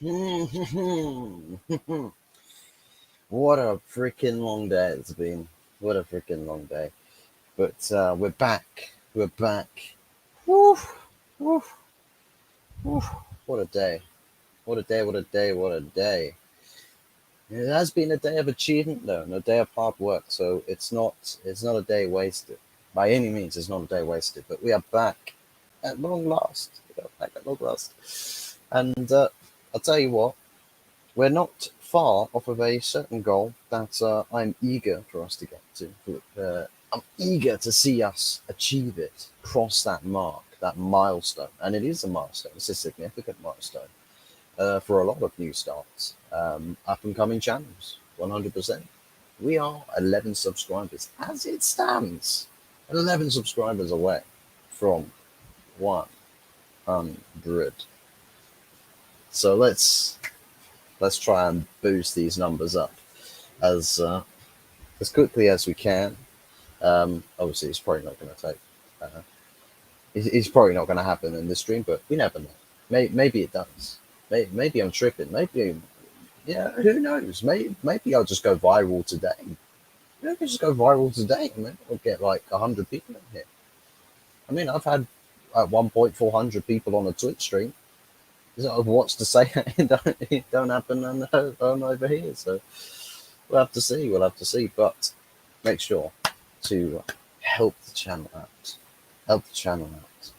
What a freaking long day it's been. What a freaking long day. But we're back. We're back. Woo, woo, woo. What a day. What a day, what a day, what a day. It has been a day of achievement though, and a day of hard work, so it's not a day wasted. By any means, it's not a day wasted. But we are back at long last. We are back at long last. And I'll tell you what, we're not far off of a certain goal that I'm eager for us to get to. I'm eager to see us achieve it, cross that mark, that milestone. And it is a milestone, it's a significant milestone for a lot of new starts, up and coming channels, 100%. We are 11 subscribers as it stands, 11 subscribers away from 100. So let's try and boost these numbers up as as quickly as we can. Obviously, it's probably not going to take. Uh, it's probably not going to happen in this stream, but we never know. Maybe it does. Maybe I'm tripping. Maybe, yeah. Who knows? Maybe I'll just go viral today. Maybe I'll just go viral today. Maybe I'll get like 100 people in here. I mean, I've had at one point 400 people on a Twitch stream. So what's to say it don't happen on over here? So we'll have to see. We'll have to see. But make sure to help the channel out. Help the channel out.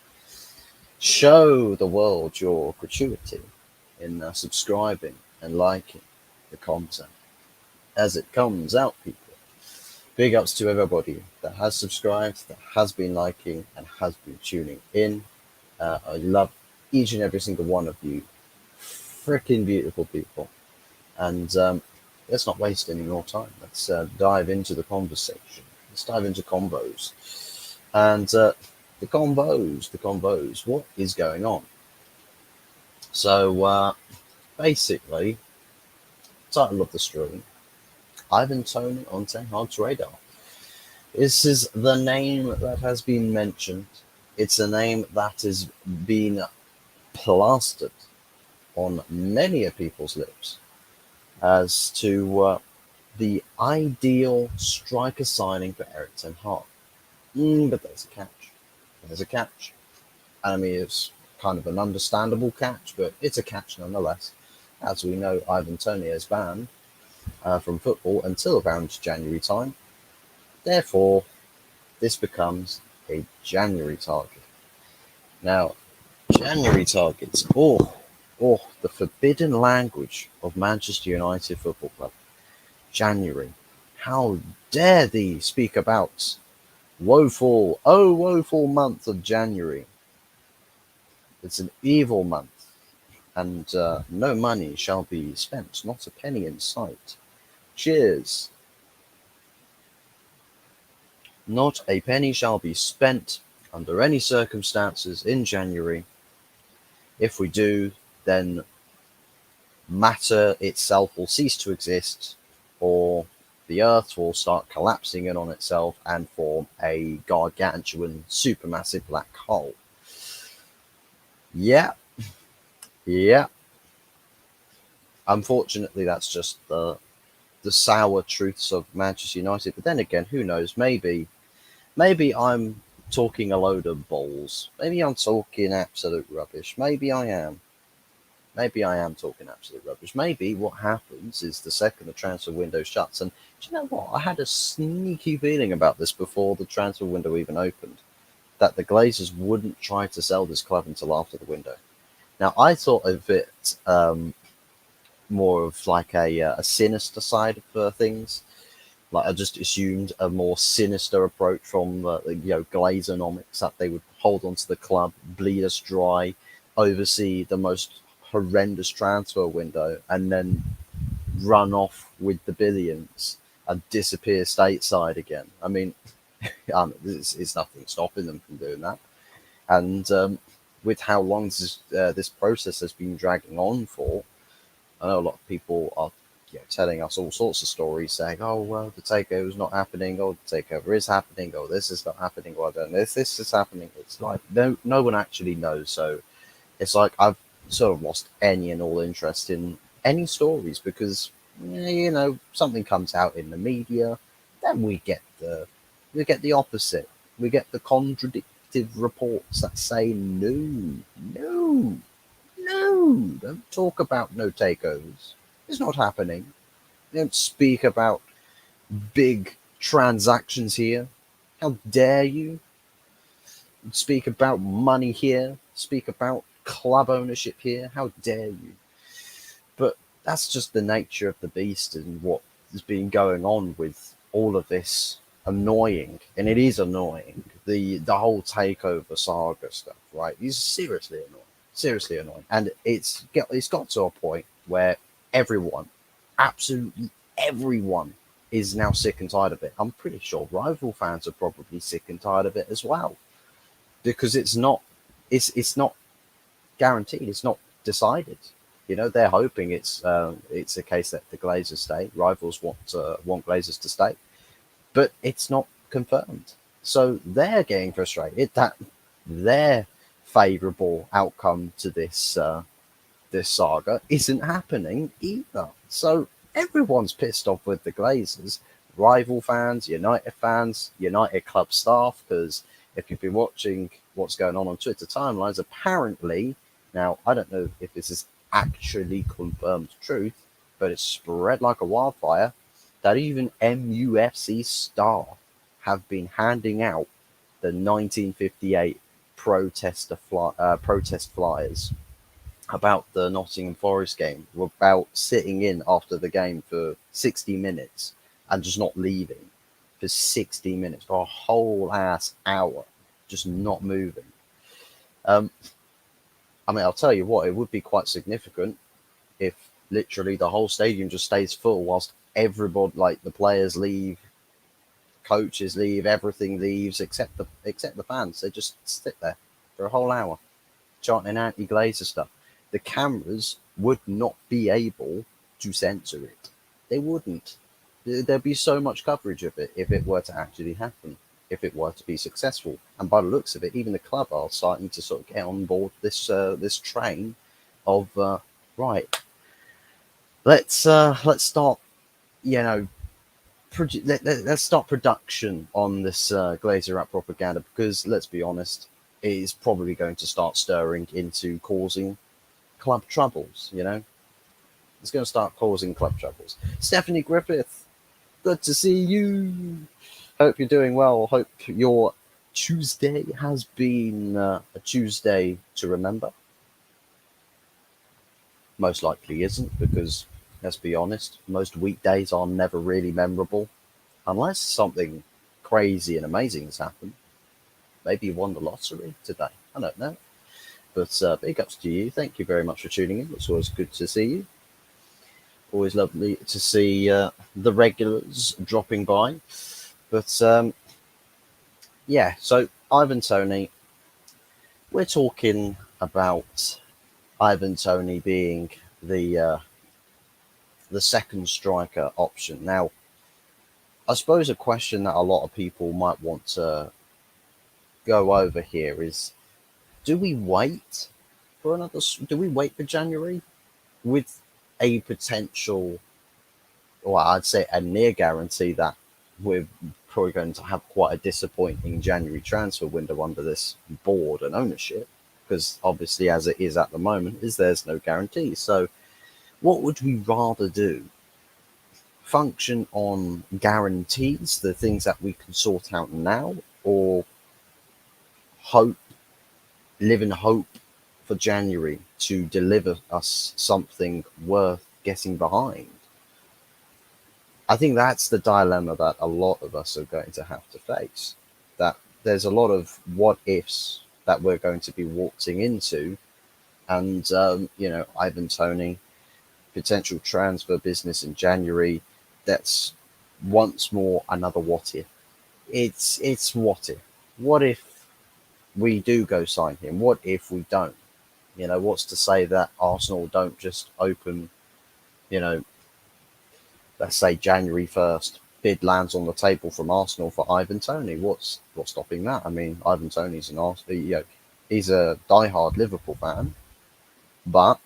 Show the world your gratuity in subscribing and liking the content as it comes out, people. Big ups to everybody that has subscribed, that has been liking, and has been tuning in. I love each and every single one of you. Freaking beautiful people. And let's not waste any more time. Let's dive into the conversation. Let's dive into combos. And the combos, what is going on? So basically, title of the stream, Ivan Toney on HAGS radar. This is the name that has been mentioned. It's a name that has been plastered on many of people's lips as to the ideal striker signing for Erik ten Hag. But there's a catch. There's a catch. I mean, it's kind of an understandable catch, but it's a catch nonetheless. As we know, Ivan Toney is banned from football until around January time. Therefore, this becomes a January target. Now, January targets, the forbidden language of Manchester United Football Club. January. How dare thee speak about woeful month of January. It's an evil month, and no money shall be spent, not a penny in sight. Cheers. Not a penny shall be spent under any circumstances in January. If we do, then matter itself will cease to exist, or the earth will start collapsing in on itself and form a gargantuan supermassive black hole. Yeah. Unfortunately, that's just the sour truths of Manchester United. But then again, who knows? Maybe I'm talking a load of balls. Maybe I'm talking absolute rubbish. Maybe I am talking absolute rubbish. Maybe what happens is the second the transfer window shuts, and do you know what? I had a sneaky feeling about this before the transfer window even opened, that the Glazers wouldn't try to sell this club until after the window. Now, I thought of it more of like a sinister side of things. Like I just assumed a more sinister approach from Glazeronomics, that they would hold onto the club, bleed us dry, oversee the most horrendous transfer window, and then run off with the billions and disappear stateside again. I mean, it's nothing stopping them from doing that. And with how long this process has been dragging on for, I know a lot of people are telling us all sorts of stories saying, oh, well, the takeover is not happening, oh, the takeover is happening, oh, this is not happening, well, I don't know if this is happening. It's like no one actually knows. So it's like I've sort of lost any and all interest in any stories because something comes out in the media, then we get the opposite. We get the contradictive reports that say no, no, no, don't talk about no takeovers. It's not happening. Don't speak about big transactions here. How dare you speak about money here? Speak about club ownership here? How dare you? But that's just the nature of the beast and what has been going on with all of this annoying, and it is annoying. The whole takeover saga stuff, right? Is seriously annoying, and it's got to a point where everyone, absolutely everyone, is now sick and tired of it. I'm pretty sure rival fans are probably sick and tired of it as well because it's not guaranteed. It's not decided. They're hoping it's a case that the Glazers stay. Rivals want Glazers to stay, but it's not confirmed. So they're getting frustrated that their favourable outcome to this saga isn't happening either. So everyone's pissed off with the Glazers, rival fans, United fans, United club staff. Because if you've been watching what's going on Twitter timelines, apparently, now I don't know if this is actually confirmed truth, but it's spread like a wildfire that even MUFC staff have been handing out the 1958 protest flyers about the Nottingham Forest game, about sitting in after the game for 60 minutes and just not leaving for 60 minutes, for a whole ass hour, just not moving. Um, I mean, I'll tell you what, it would be quite significant if literally the whole stadium just stays full whilst everybody, like the players leave, coaches leave, everything leaves except the fans. They just sit there for a whole hour chanting anti-Glazer stuff. The cameras would not be able to censor it. They wouldn't. There'd be so much coverage of it if it were to actually happen, if it were to be successful. And by the looks of it, even the club are starting to sort of get on board this train of right. Let's start, you know, let's start production on this Glazer rap propaganda, because let's be honest, it is probably going to start stirring into causing club troubles. It's going to start causing club troubles. Stephanie Griffith, good to see you. Hope you're doing well. Hope your Tuesday has been a Tuesday to remember. Most likely isn't, because let's be honest, most weekdays are never really memorable unless something crazy and amazing has happened. Maybe you won the lottery today. I don't know. But big ups to you. Thank you very much for tuning in. It's always good to see you. Always lovely to see the regulars dropping by. But yeah, so Ivan Toney, we're talking about Ivan Toney being the second striker option. Now, I suppose a question that a lot of people might want to go over here is: do we wait do we wait for January with a potential, or I'd say a near guarantee that we're probably going to have quite a disappointing January transfer window under this board and ownership? Because obviously, as it is at the moment, there's no guarantee. So what would we rather do? Function on guarantees, the things that we can sort out now, or hope, live in hope for January to deliver us something worth getting behind? I think that's the dilemma that a lot of us are going to have to face. That there's a lot of what ifs that we're going to be waltzing into, and Ivan Toney, potential transfer business in January. That's once more another what if. It's what if. What if we do go sign him? What if we don't? What's to say that Arsenal don't just open, let's say January 1st, bid lands on the table from Arsenal for Ivan Toney? What's stopping that? I mean, Ivan Toney's he's a diehard Liverpool fan. But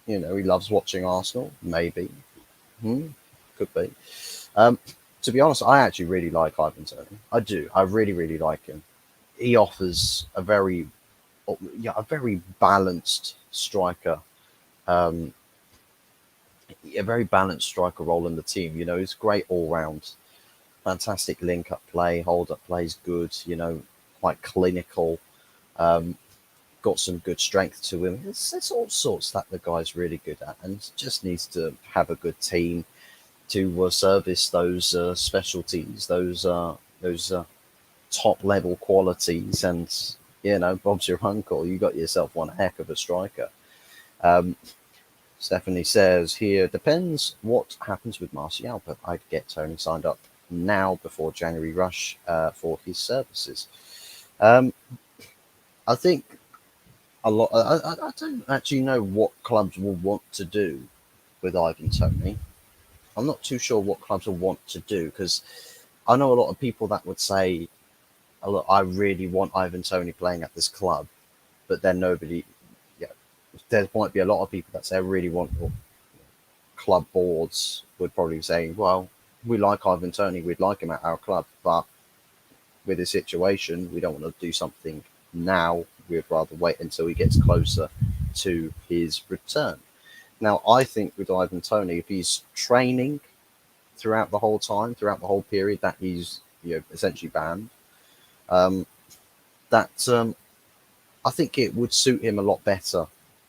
he loves watching Arsenal. Maybe, could be. Um, to be honest, I actually really like Ivan Toney. I do. I really, really like him. He offers a very balanced striker. Um, a very balanced striker role in the team. He's great all round. Fantastic link up play, hold up plays good. Quite clinical. Um, got some good strength to him. It's all sorts that the guy's really good at, and just needs to have a good team to service those specialties, those top level qualities. And Bob's your uncle. You got yourself one heck of a striker. Um, Stephanie says here, depends what happens with Martial, but I'd get Tony signed up now before January rush for his services. Um, I think a lot. I don't actually know what clubs will want to do with Ivan Toney. I'm not too sure what clubs will want to do, because I know a lot of people that would say, "Oh, look, I really want Ivan Toney playing at this club," but then nobody. Yeah, there might be a lot of people that say, "I really want." Well, club boards would probably say, "Well, we like Ivan Toney, we'd like him at our club, but with the situation, we don't want to do something now. We'd rather wait until he gets closer to his return." Now, I think with Ivan Toney, if he's training throughout the whole time, throughout the whole period that he's essentially banned, um, that I think it would suit him a lot better.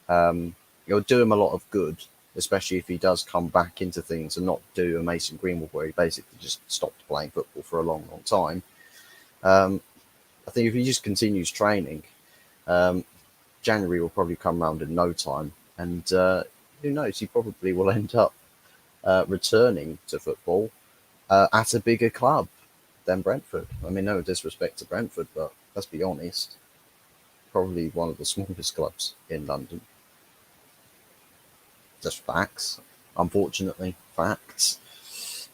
It'll do him a lot of good, especially if he does come back into things and not do a Mason Greenwood where he basically just stopped playing football for a long, long time. I think if he just continues training, um, January will probably come round in no time, and who knows, he probably will end up returning to football at a bigger club than Brentford. I mean, no disrespect to Brentford, but let's be honest, probably one of the smallest clubs in London. Just facts, unfortunately, facts.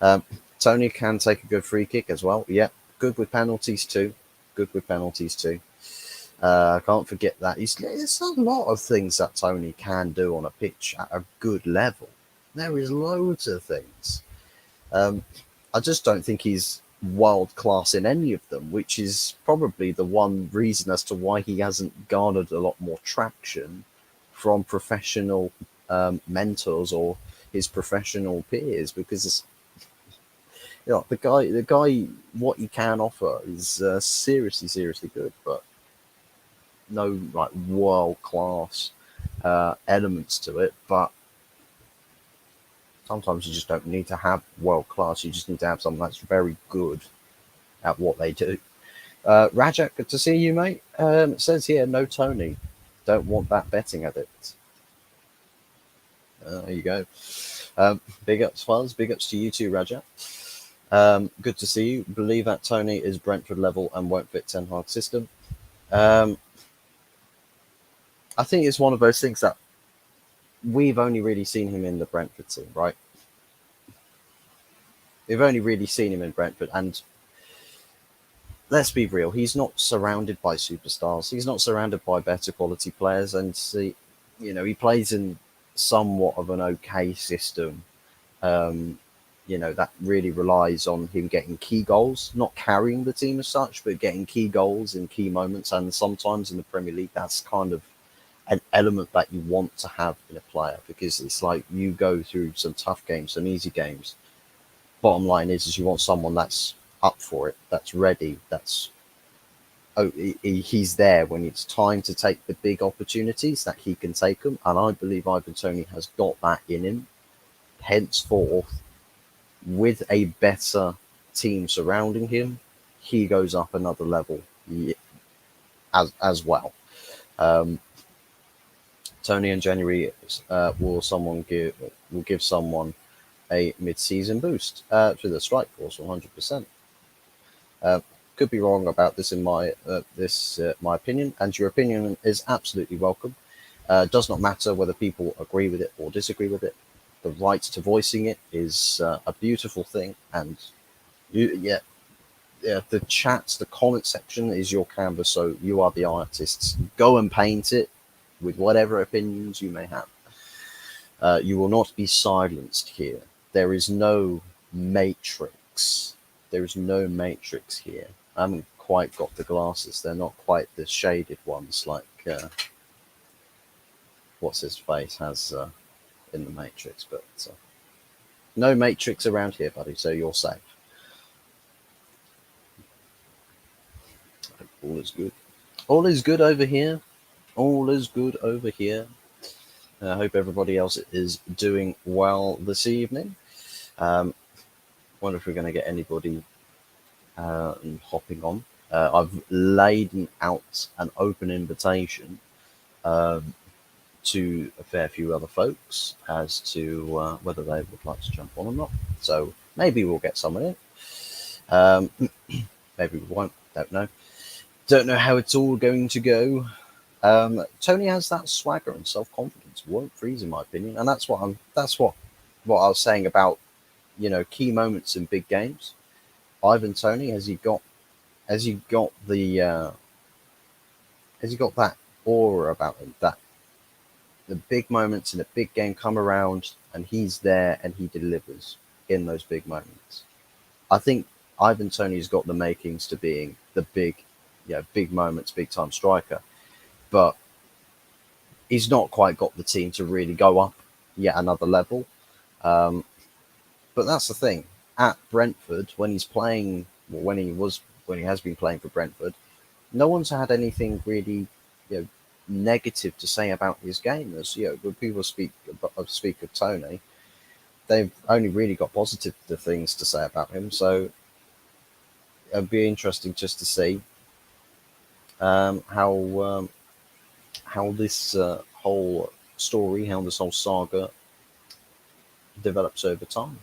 Um, Tony can take a good free kick as well. Yeah, good with penalties too. Good with penalties too. I can't forget that. There's a lot of things that Tony can do on a pitch at a good level. There is loads of things. Um, I just don't think he's world class in any of them, which is probably the one reason as to why he hasn't garnered a lot more traction from professional mentors or his professional peers. Because the guy, what he can offer is seriously, seriously good, but no like world class elements to it. But sometimes you just don't need to have world class. You just need to have someone that's very good at what they do. Rajak, good to see you, mate. It says here, no Tony. Don't want that betting addict. There you go. Big ups, Fuzz. Big ups to you too, Rajak. Good to see you. Believe that Tony is Brentford level and won't fit Ten Hag system. I think it's one of those things that we've only really seen him in the Brentford team, right? We've only really seen him in Brentford, and let's be real, he's not surrounded by superstars. He's not surrounded by better quality players, and he plays in somewhat of an okay system. Um, that really relies on him getting key goals, not carrying the team as such, but getting key goals in key moments. And sometimes in the Premier League, that's kind of an element that you want to have in a player, because it's like you go through some tough games, some easy games. Bottom line is you want someone that's up for it, that's ready, he's there when it's time to take the big opportunities, that he can take them. And I believe Ivan Toney has got that in him. Henceforth, with a better team surrounding him, he goes up another level as well. Um, Tony in January will give someone a mid-season boost to the strike force 100%. Could be wrong about this in my opinion, and your opinion is absolutely welcome. Does not matter whether people agree with it or disagree with it. The right to voicing it is a beautiful thing, and the chats, the comment section is your canvas, so you are the artists. Go and paint it, with whatever opinions you may have. You will not be silenced here. There is no matrix. There is no matrix here. I haven't quite got the glasses. They're not quite the shaded ones like what's his face has in the Matrix, but no Matrix around here, buddy. So you're safe. All is good. All is good over here. All is good over here. I hope everybody else is doing well this evening. Wonder if we're going to get anybody hopping on. I've laid out an open invitation to a fair few other folks as to whether they would like to jump on or not. So maybe we'll get someone in. Maybe we won't. Don't know. Don't know how it's all going to go. Tony has that swagger and self-confidence. Won't freeze, in my opinion, and that's what I was saying about key moments in big games. Ivan Toney, has he got that aura about him, that the big moments in a big game come around and he's there and he delivers in those big moments. I think Ivan Toney's got the makings to being the big moments, big time striker, but he's not quite got the team to really go up yet another level. But that's the thing. At Brentford, when he's playing, when he has been playing for Brentford, no one's had anything really, negative to say about his game. As when people speak of Tony, they've only really got positive things to say about him. So it'd be interesting just to see how this whole story, how this whole saga develops over time.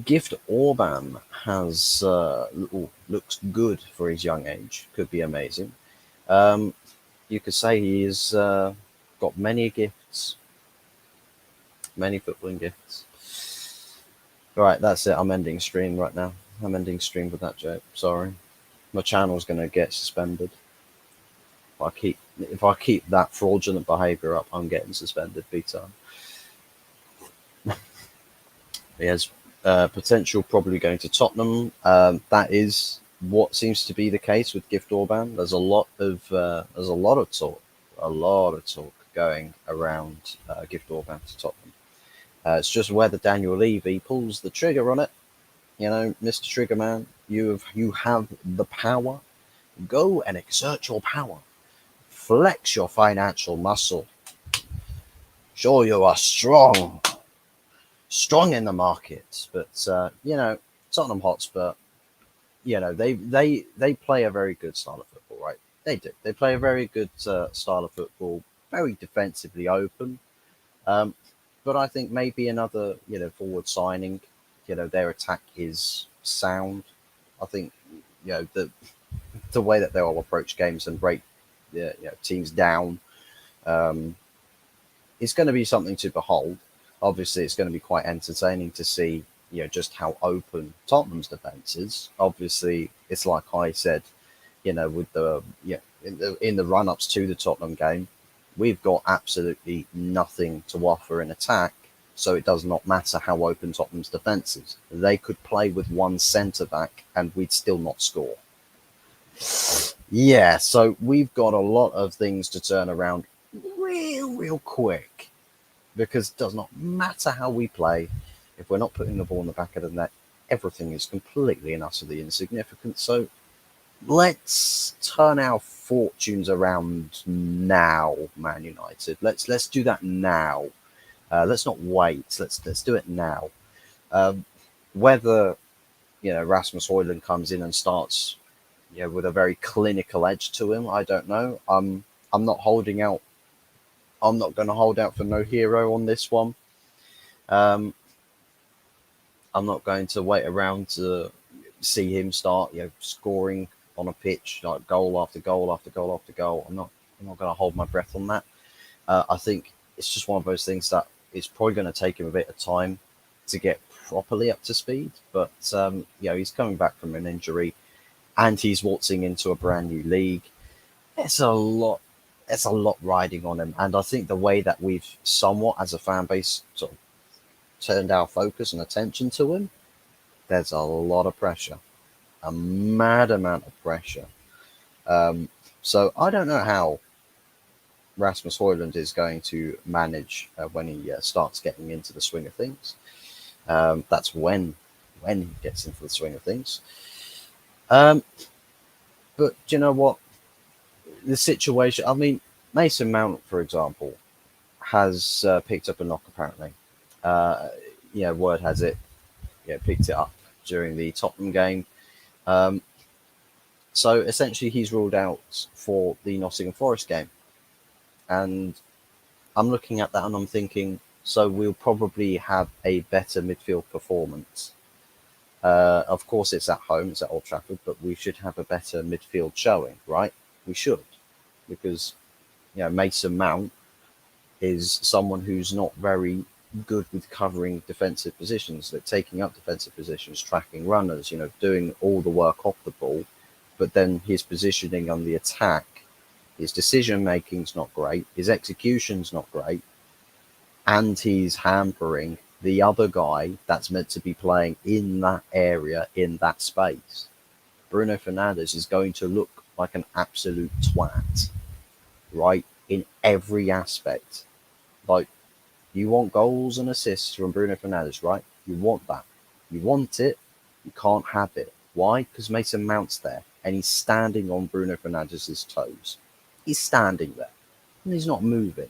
Gift Orban has looks good for his young age. Could be amazing. You could say he's got many gifts, many footballing gifts. All right, that's it. I'm ending stream right now. I'm ending stream with that joke. Sorry, my channel's gonna get suspended. If I keep that fraudulent behaviour up, I'm getting suspended big time. He has potential probably going to Tottenham. That is what seems to be the case with Gift Orban. There's a lot of talk going around Gift Orban to Tottenham. It's just whether Daniel Levy pulls the trigger on it. Mr. Triggerman, you have the power. Go and exert your power. Flex your financial muscle. Show you are strong in the market. But Tottenham Hotspur, they play a very good style of football, right? They do. They play a very good style of football, very defensively open. But I think maybe another forward signing, their attack is sound. I think the way that they'll approach games and break teams down is going to be something to behold. Obviously, it's going to be quite entertaining to see just how open Tottenham's defense is. Obviously, it's like I said, with the in the run-ups to the Tottenham game, we've got absolutely nothing to offer in attack. So it does not matter how open Tottenham's defense is. They could play with one centre back and we'd still not score. Yeah, so we've got a lot of things to turn around real quick, because it does not matter how we play. If we're not putting the ball in the back of the net, everything is completely and utterly insignificant. So let's turn our fortunes around now, Man United. Let's do that now. Let's not wait. Let's do it now. Whether Rasmus Højlund comes in and starts with a very clinical edge to him, I don't know. I'm not holding out. I'm not going to hold out for no hero on this one. I'm not going to wait around to see him start scoring on a pitch like goal after goal after goal after goal. I'm not going to hold my breath on that. I think it's just one of those things that it's probably going to take him a bit of time to get properly up to speed. But he's coming back from an injury, and he's waltzing into a brand new league. It's a lot there's a lot riding on him. And I think the way that we've somewhat, as a fan base, sort of turned our focus and attention to him, there's a lot of pressure, a mad amount of pressure. Um, so I don't know how Rasmus Højlund is going to manage when he starts getting into the swing of things. That's when he gets into the swing of things. Um, but do you know what? The situation. I mean, Mason Mount, for example, has picked up a knock apparently. Uh, word has it, picked it up during the Tottenham game. Um, so essentially, he's ruled out for the Nottingham Forest game, and I'm looking at that and I'm thinking, so we'll probably have a better midfield performance. Of course, it's at home, it's at Old Trafford, but we should have a better midfield showing, right? We should, because Mason Mount is someone who's not very good with covering defensive positions, like taking up defensive positions, tracking runners, doing all the work off the ball. But then his positioning on the attack, his decision making's not great, his execution's not great, and he's hampering the other guy that's meant to be playing in that area, in that space. Bruno Fernandes is going to look like an absolute twat, right? In every aspect. Like, you want goals and assists from Bruno Fernandes, right? You want that. You want it. You can't have it. Why? Because Mason Mount's there and he's standing on Bruno Fernandes' toes. He's standing there and he's not moving.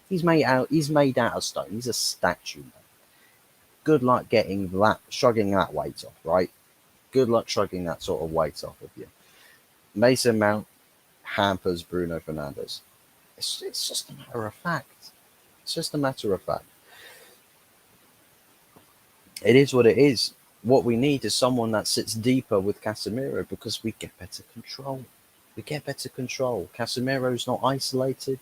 He's made out of stone. He's a statue, man. Good luck shrugging that weight off, right? Good luck shrugging that sort of weight off of you. Mason Mount hampers Bruno Fernandes. It's just a matter of fact. It's just a matter of fact. It is what it is. What we need is someone that sits deeper with Casemiro because we get better control. We get better control. Casemiro's not isolated.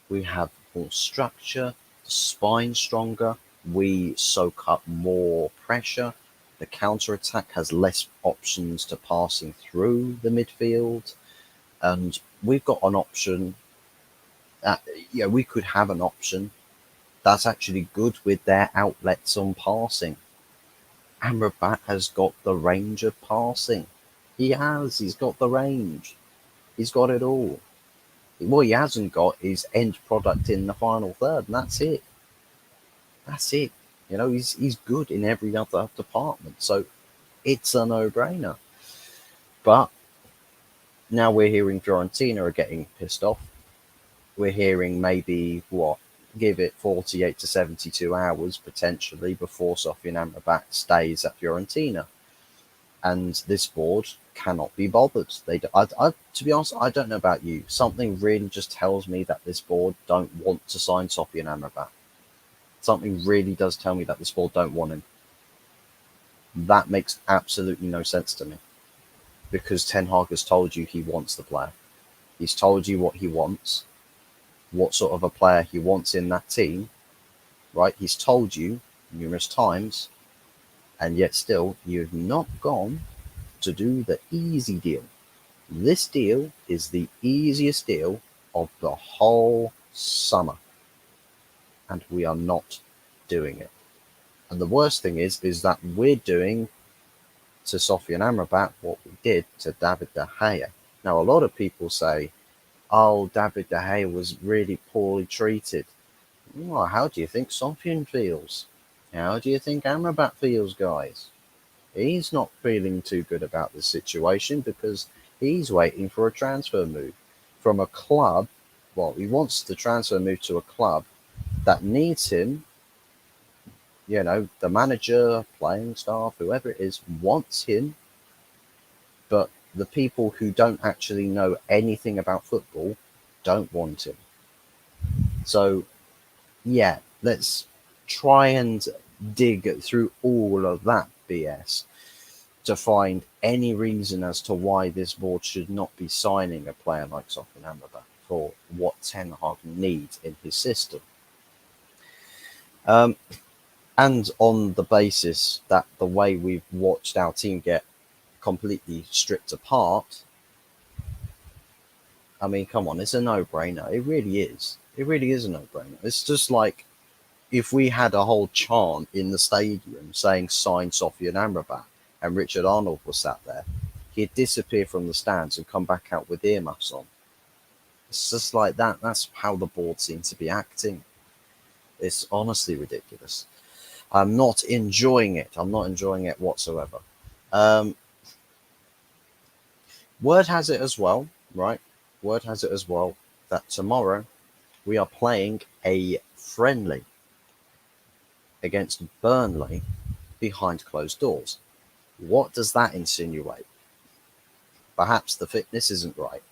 We have more structure. The spine's stronger. We soak up more pressure. The counter attack has less options to passing through the midfield. And we've got an option. We could have an option that's actually good with their outlets on passing. Amrabat has got the range of passing. He's got the range. He's got it all. What he hasn't got is end product in the final third, and that's it. That's it. He's good in every other department, so it's a no-brainer. But now we're hearing Fiorentina are getting pissed off. We're hearing maybe give it 48 to 72 hours potentially before Sofyan Amrabat stays at Fiorentina, and this board cannot be bothered. To be honest, I don't know about you. Something really just tells me that this board don't want to sign Sofyan Amrabat. Something really does tell me that this board don't want him. That makes absolutely no sense to me, because Ten Hag has told you he wants the player. He's told you what he wants, what sort of a player he wants in that team, right? He's told you numerous times, and yet still you've not gone to do the easy deal. This deal is the easiest deal of the whole summer, and we are not doing it. And the worst thing is that we're doing to Sofyan Amrabat what we did to David De Gea. Now, a lot of people say, oh, David De Gea was really poorly treated. Well, how do you think Sofyan feels? How do you think Amrabat feels, guys? He's not feeling too good about the situation because he's waiting for a transfer move from a club. Well, he wants the transfer move to a club that needs him. The manager, playing staff, whoever it is, wants him, but the people who don't actually know anything about football don't want him. So, yeah, let's try and dig through all of that BS to find any reason as to why this board should not be signing a player like Sofyan Amrabat for what Ten Hag needs in his system. And on the basis that the way we've watched our team get completely stripped apart, I mean, come on, it's a no-brainer. It really is. It really is a no-brainer. It's just like if we had a whole chant in the stadium saying sign Sophie and Amrabat and Richard Arnold was sat there, he'd disappear from the stands and come back out with earmuffs on. It's just like that. That's how the board seems to be acting. It's honestly ridiculous. I'm not enjoying it. I'm not enjoying it whatsoever. Um, word has it as well, right? Word has it as well that tomorrow we are playing a friendly against Burnley behind closed doors. What does that insinuate? Perhaps the fitness isn't right.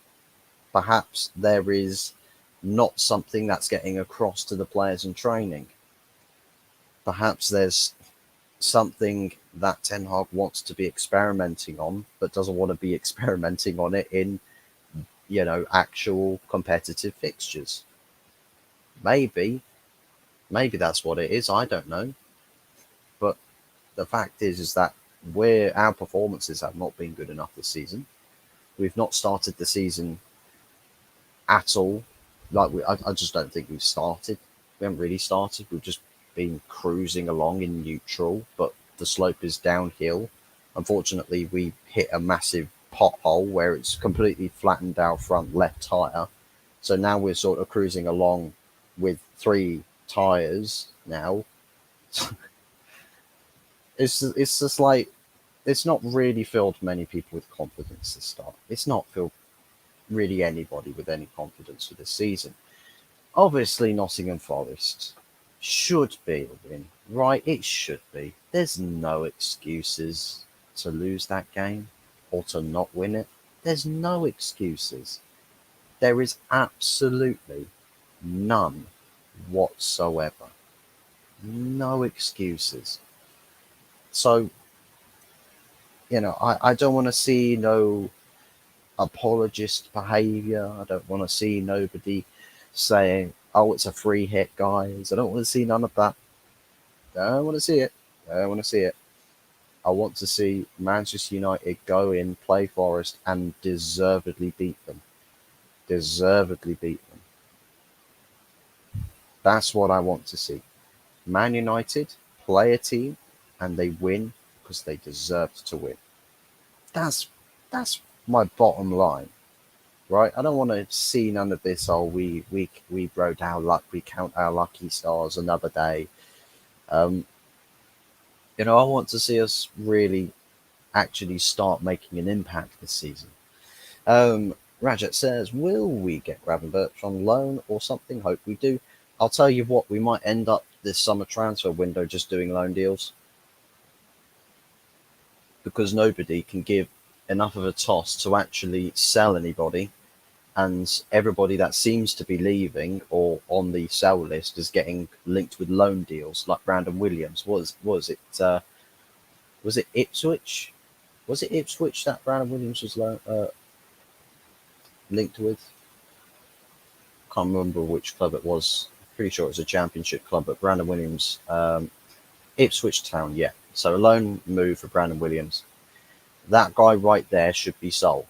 Perhaps there is not something that's getting across to the players in training. Perhaps there's something that Ten Hag wants to be experimenting on, but doesn't want to be experimenting on it in, actual competitive fixtures. Maybe that's what it is. I don't know. But the fact is that our performances have not been good enough this season. We've not started the season at all. I just don't think we've started. We haven't really started. We've just been cruising along in neutral, but the slope is downhill. Unfortunately, we hit a massive pothole where it's completely flattened our front left tire. So now we're sort of cruising along with three tires now. It's just like it's not really filled many people with confidence to start. It's not filled really anybody with any confidence for this season. Obviously, Nottingham Forest should be a win, right? It should be. There's no excuses to lose that game or to not win it. There's no excuses. There is absolutely none whatsoever. No excuses. So, I don't want to see no apologist behaviour. I don't want to see nobody saying, oh, it's a free hit, guys. I don't want to see none of that. I don't want to see it. I don't want to see it. I want to see Manchester United go in, play Forest, and deservedly beat them. Deservedly beat them. That's what I want to see. Man United play a team and they win because they deserved to win. That's that's my bottom line, right? I don't want to see none of this. Oh, we rode our luck. We count our lucky stars another day. Um, I want to see us really actually start making an impact this season. Rajat says, will we get Gravenberch on loan or something? Hope we do. I'll tell you what, we might end up this summer transfer window just doing loan deals because nobody can give enough of a toss to actually sell anybody. And everybody that seems to be leaving or on the sell list is getting linked with loan deals, like Brandon Williams. Was it Ipswich? Was it Ipswich that Brandon Williams was linked with? Can't remember which club it was. Pretty sure it was a championship club, but Brandon Williams, Ipswich Town, yeah. So a loan move for Brandon Williams. That guy right there should be sold.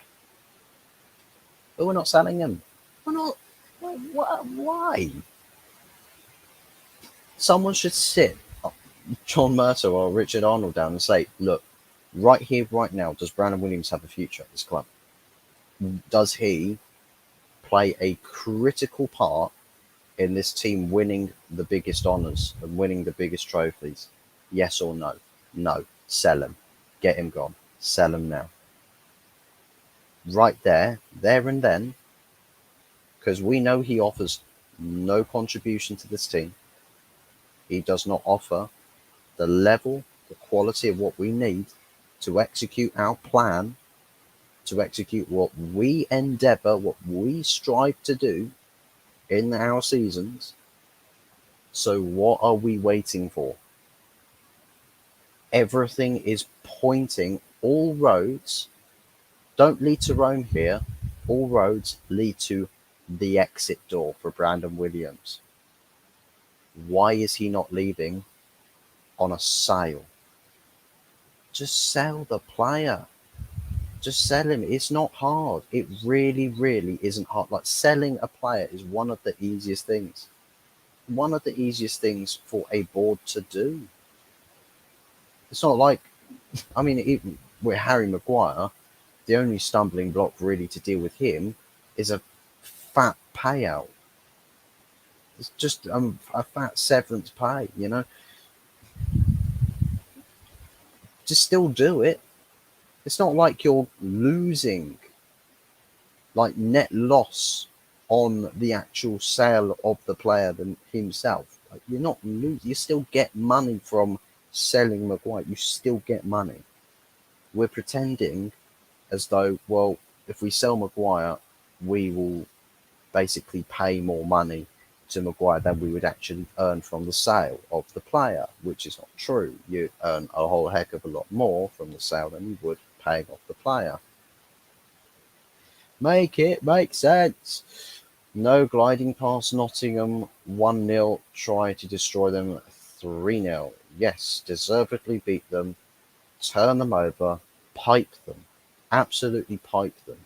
But we're not selling him. We're not. Why? Someone should sit John Murto or Richard Arnold down and say, look, right here, right now, does Brandon Williams have a future at this club? Does he play a critical part in this team winning the biggest honours and winning the biggest trophies? Yes or no? No. Sell him. Get him gone. Sell him now. Right there and then, because we know he offers no contribution to this team. He does not offer the level, the quality of what we need to execute our plan, to execute what we endeavour, what we strive to do in our seasons. So what are we waiting for? Everything is pointing, all roads don't lead to Rome here. All roads lead to the exit door for Brandon Williams. Why is he not leaving on a sale? Just sell the player. Just sell him. It's not hard. It really, really isn't hard. Like selling a player is one of the easiest things. One of the easiest things for a board to do. It's not like, I mean, even with Harry Maguire, the only stumbling block really to deal with him is a fat payout. It's just a fat severance pay, you know? Just still do it. It's not like you're losing, like net loss on the actual sale of the player than himself. Like you're not losing. You still get money from selling Maguire. You still get money. We're pretending as though, well, if we sell Maguire, we will basically pay more money to Maguire than we would actually earn from the sale of the player, which is not true. You earn a whole heck of a lot more from the sale than you would paying off the player. Make it make sense. No gliding past Nottingham 1-0. Try to destroy them 3-0. Yes, deservedly beat them. Turn them over. Pipe them. Absolutely pipe them.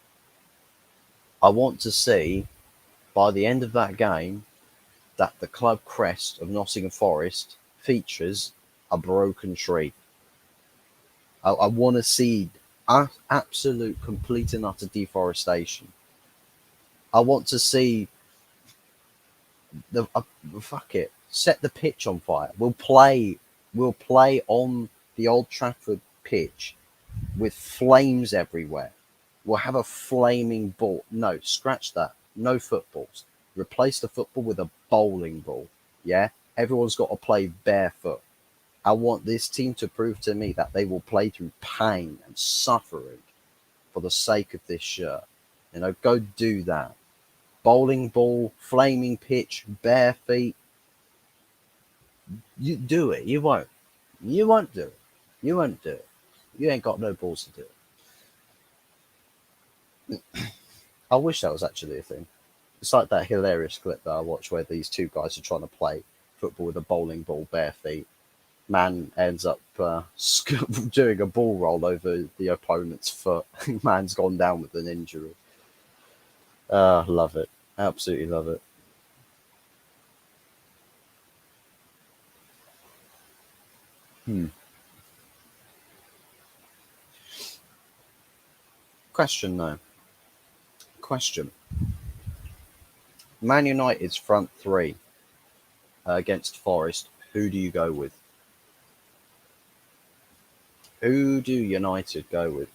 I want to see by the end of that game that the club crest of Nottingham Forest features a broken tree. I want to see absolute, complete and utter deforestation. I want to see the fuck it. Set the pitch on fire. We'll play. We'll play on the Old Trafford pitch with flames everywhere. We'll have a flaming ball. No, scratch that. No footballs. Replace the football with a bowling ball. Yeah, everyone's got to play barefoot. I want this team to prove to me that they will play through pain and suffering for the sake of this shirt. You know, go do that. Bowling ball, flaming pitch, bare feet. You do it. You won't. You won't do it. You won't do it. You ain't got no balls to do it. I wish that was actually a thing. It's like that hilarious clip that I watched where these two guys are trying to play football with a bowling ball, bare feet. Man ends up doing a ball roll over the opponent's foot. Man's gone down with an injury. Love it. Absolutely love it. Hmm. Question though. Question. Man United's front three against Forest. Who do you go with? Who do United go with?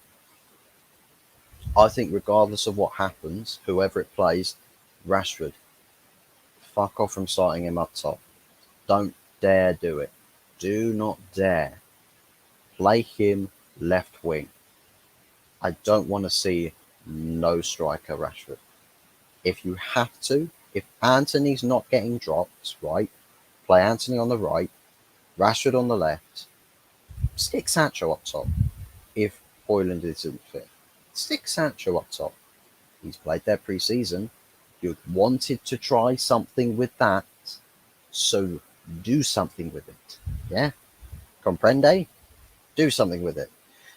I think regardless of what happens, whoever it plays, Rashford. Fuck off from starting him up top. Don't dare do it. Do not dare. Play him left wing. I don't want to see no striker Rashford. If you have to, if Anthony's not getting dropped, right, play Anthony on the right, Rashford on the left, stick Sancho up top if Højlund isn't fit. Stick Sancho up top. He's played there pre-season. You wanted to try something with that, so do something with it. Yeah? Comprende? Do something with it.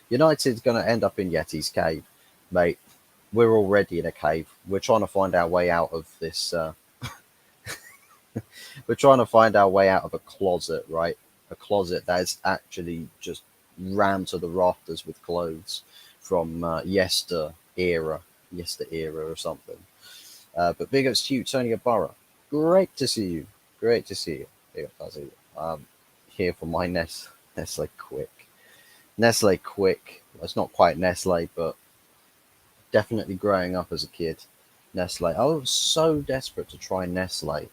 United's going to end up in Yeti's cave, mate. We're already in a cave. We're trying to find our way out of this. We're trying to find our way out of a closet, right? A closet that is actually just rammed to the rafters with clothes from yester era or something. But big ups to you, Tony Ibarra. Great to see you. Great to see you. Big up, Fuzzy. Here for my Nestle Quick. Nestle Quick. It's not quite Nestle, but definitely growing up as a kid. Nestle. I was so desperate to try Nestle.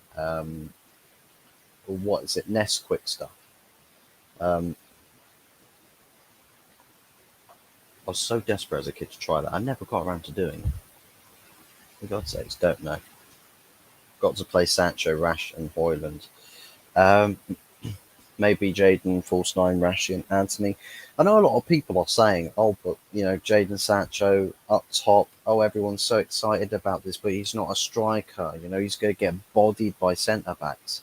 What is it? Nesquik stuff. Um, I was so desperate as a kid to try that. I never got around to doing it. For God's sakes, don't know. Got to play Sancho, Rash, and Højlund. Um, maybe Jaden, False Nine, Rashi, and Anthony. I know a lot of people are saying, oh, but, you know, Jaden Sancho up top. Oh, everyone's so excited about this, but he's not a striker. You know, he's going to get bodied by centre-backs.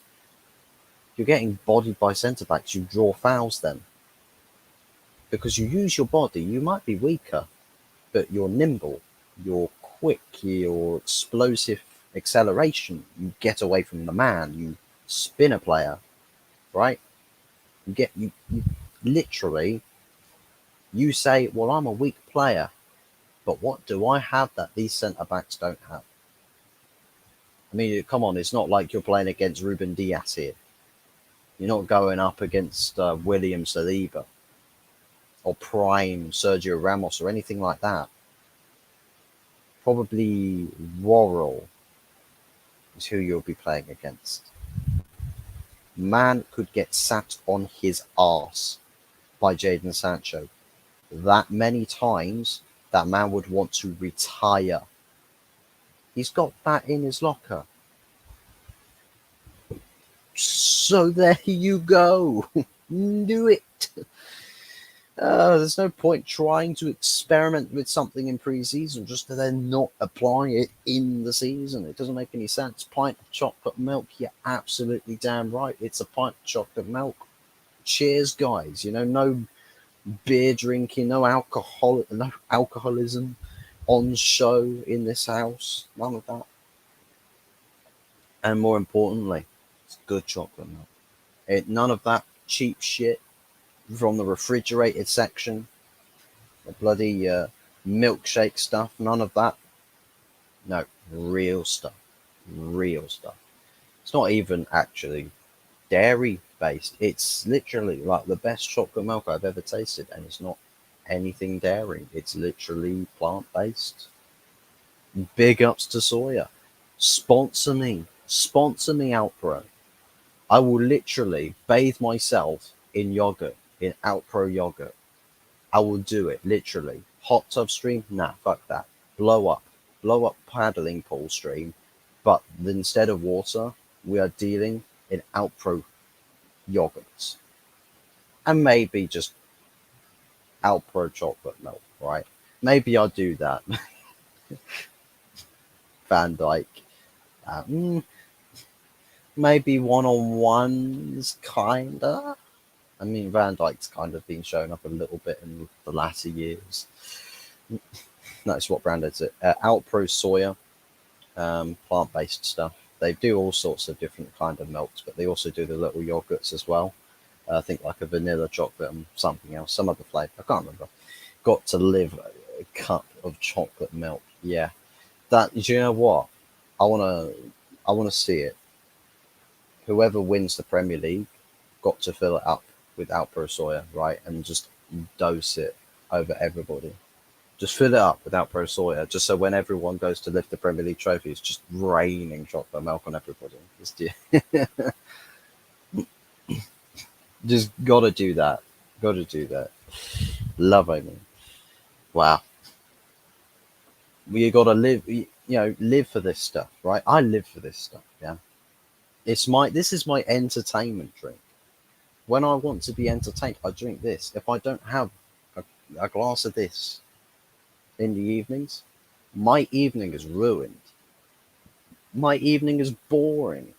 If you're getting bodied by centre-backs, you draw fouls then. Because you use your body, you might be weaker. but you're nimble, you're quick, your explosive acceleration, you get away from the man, you spin a player, right? You literally, you say, well, I'm a weak player, but what do I have that these centre backs don't have? I mean, come on, it's not like you're playing against Ruben Dias here. You're not going up against William Saliba or prime Sergio Ramos or anything like that. Probably Worrell is who you'll be playing against. Man could get sat on his arse by Jadon Sancho that many times that man would want to retire. He's got that in his locker. So there you go. Do it. There's no point trying to experiment with something in pre-season just to then not apply it in the season. It doesn't make any sense. Pint of chocolate milk, you're absolutely damn right. It's a pint of chocolate milk. Cheers, guys. No beer drinking, no alcoholism on show in this house. None of that. And more importantly, it's good chocolate milk. None of that cheap shit from the refrigerated section, the bloody milkshake stuff, none of that. No, real stuff. Real stuff. It's not even actually dairy based. It's literally like the best chocolate milk I've ever tasted, and it's not anything dairy. It's literally plant based. Big ups to soya. Sponsor me. Sponsor me, Outbro. I will literally bathe myself in yogurt, in Outpro yogurt. I will do it, literally. Hot tub stream? Nah, fuck that. Blow up paddling pool stream, but instead of water, we are dealing in Outpro yogurts. And maybe just Outpro chocolate milk, right? Maybe I'll do that. Van Dyke. Maybe one-on-ones, kinda. I mean, Van Dyke's kind of been showing up a little bit in the latter years. That's what brand is it? Outpro soya, plant-based stuff. They do all sorts of different kind of milks, but they also do the little yogurts as well. I think like a vanilla chocolate and something else, some other flavor. I can't remember. Got to live a cup of chocolate milk. Yeah, that. Do you know what? I wanna see it. Whoever wins the Premier League got to fill it up with Outpro soya, right, and just dose it over everybody. Just fill it up with Outpro soya, just so when everyone goes to lift the Premier League trophy, it's just raining chocolate milk on everybody. Just gotta do that. Gotta do that. Love, I mean. Wow. You gotta live. Live for this stuff, right? I live for this stuff. Yeah. This is my entertainment drink. When I want to be entertained, I drink this. If I don't have a glass of this in the evenings, my evening is ruined. My evening is boring.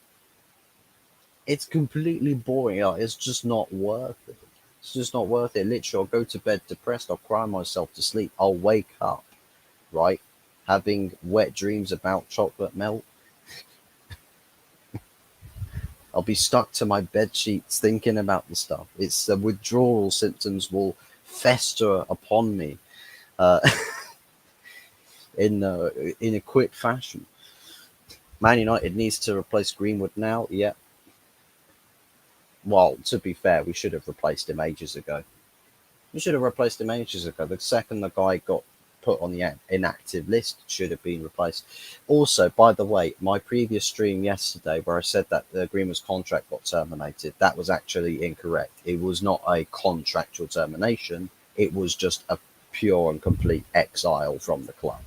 It's completely boring. It's just not worth it. It's just not worth it. Literally, I'll go to bed depressed. I'll cry myself to sleep. I'll wake up, right, having wet dreams about chocolate milk. I'll be stuck to my bed sheets thinking about the stuff. It's the withdrawal symptoms will fester upon me uh, in a quick fashion. Man United needs to replace Greenwood now. Yeah. Well, to be fair, we should have replaced him ages ago. We should have replaced him ages ago. The second the guy got put on the inactive list, should have been replaced. Also, by the way, my previous stream yesterday where I said that the Greenwood's contract got terminated, that was actually incorrect. It was not a contractual termination. It was just a pure and complete exile from the club.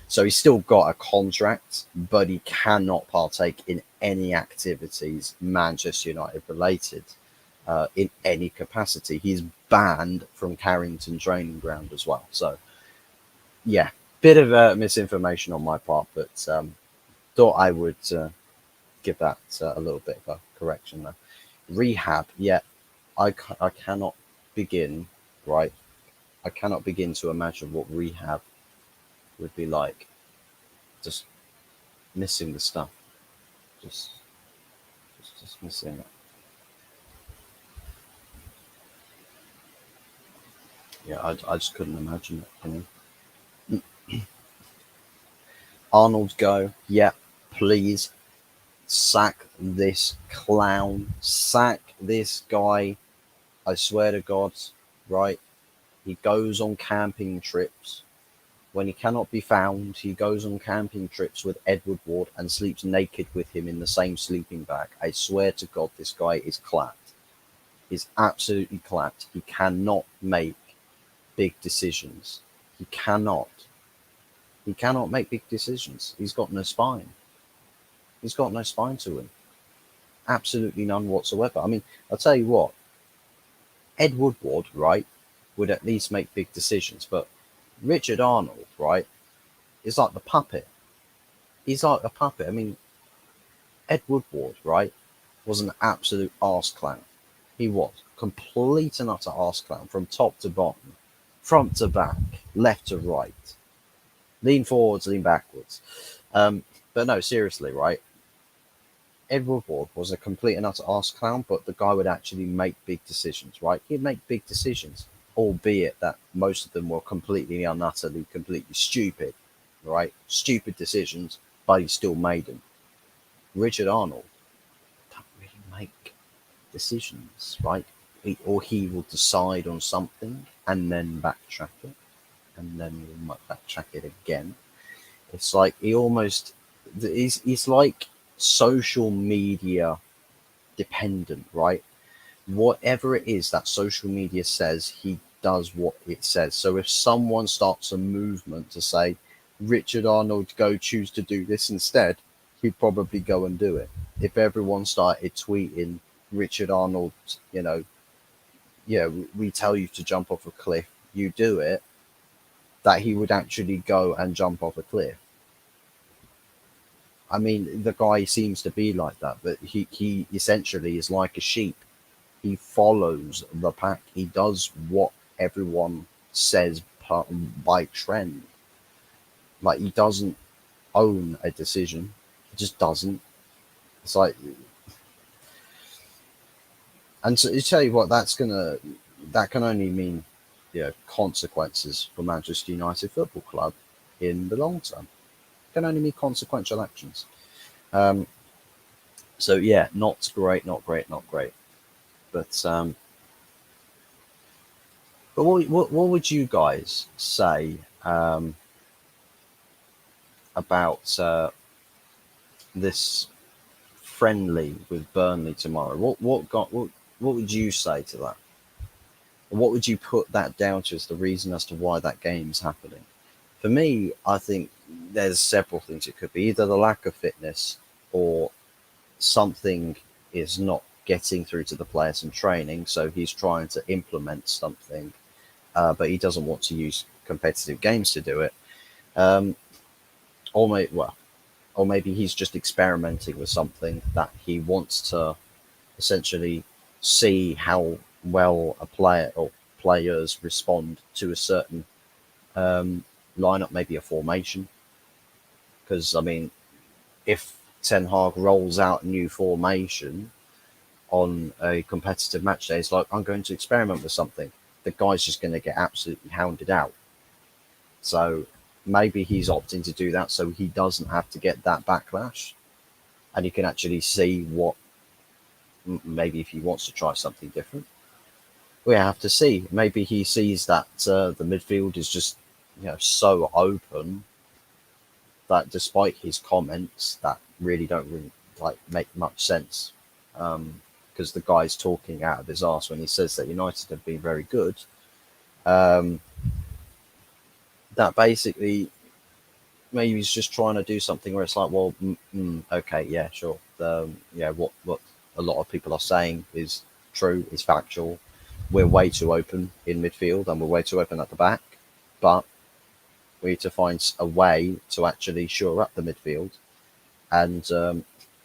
So he's still got a contract, but he cannot partake in any activities Manchester United related in any capacity. He's banned from Carrington training ground as well. So, yeah, bit of misinformation on my part, but thought I would give that a little bit of a correction there. Rehab, yeah, I cannot begin, right? I cannot begin to imagine what rehab would be like just missing the stuff, just just missing it. Yeah, I just couldn't imagine it. You know, Arnold go, yeah, please sack this clown, sack this guy. I swear to God, right? He goes on camping trips. When he cannot be found, he goes on camping trips with Edward Ward and sleeps naked with him in the same sleeping bag. I swear to God, this guy is clapped. He's absolutely clapped. He cannot make big decisions. He cannot. He cannot make big decisions. He's got no spine. He's got no spine to him. Absolutely none whatsoever. I mean, I'll tell you what, Ed Woodward, right, would at least make big decisions, but Richard Arnold, right, is like the puppet. He's like a puppet. I mean, Ed Woodward, right, was an absolute arse clown. He was complete and utter arse clown from top to bottom, front to back, left to right, lean forwards, lean backwards. But no, seriously, right? Edward Ward was a complete and utter arse clown, but the guy would actually make big decisions, right? He'd make big decisions, albeit that most of them were completely and utterly, completely stupid, right? Stupid decisions, but he still made them. Richard Arnold don't really make decisions, right? He will decide on something and then backtrack it, and then he will backtrack it again. It's like he's like social media dependent, right? Whatever it is that social media says, he does what it says. So if someone starts a movement to say, Richard Arnold, go choose to do this instead, he'd probably go and do it. If everyone started tweeting, Richard Arnold, you know, yeah, we tell you to jump off a cliff, you do it, that he would actually go and jump off a cliff. I mean, the guy seems to be like that, but he essentially is like a sheep. He follows the pack. He does what everyone says by trend. Like, he doesn't own a decision. He just doesn't. It's like, and so you tell you what, that can only mean, you know, consequences for Manchester United Football Club in the long term. It can only mean consequential actions. Um, so yeah, not great, not great, not great. But but what would you guys say about this friendly with Burnley tomorrow? What would you say to that? What would you put that down to as the reason as to why that game's happening? For me, I think there's several things it could be. Either the lack of fitness or something is not getting through to the players in training, so he's trying to implement something, but he doesn't want to use competitive games to do it. Um, or maybe he's just experimenting with something that he wants to essentially see how well a player or players respond to a certain lineup, maybe a formation. Because I mean, if Ten Hag rolls out a new formation on a competitive match day, it's like, I'm going to experiment with something. The guy's just going to get absolutely hounded out. So maybe he's opting to do that so he doesn't have to get that backlash, and he can actually see what, maybe if he wants to try something different. We have to see. Maybe he sees that the midfield is just, you know, so open that despite his comments that really don't really like make much sense, because the guy's talking out of his arse when he says that United have been very good. Um, that basically maybe he's just trying to do something where it's like, well, okay, yeah, sure. Yeah, what a lot of people are saying is true, is factual. We're way too open in midfield and we're way too open at the back, but we need to find a way to actually shore up the midfield and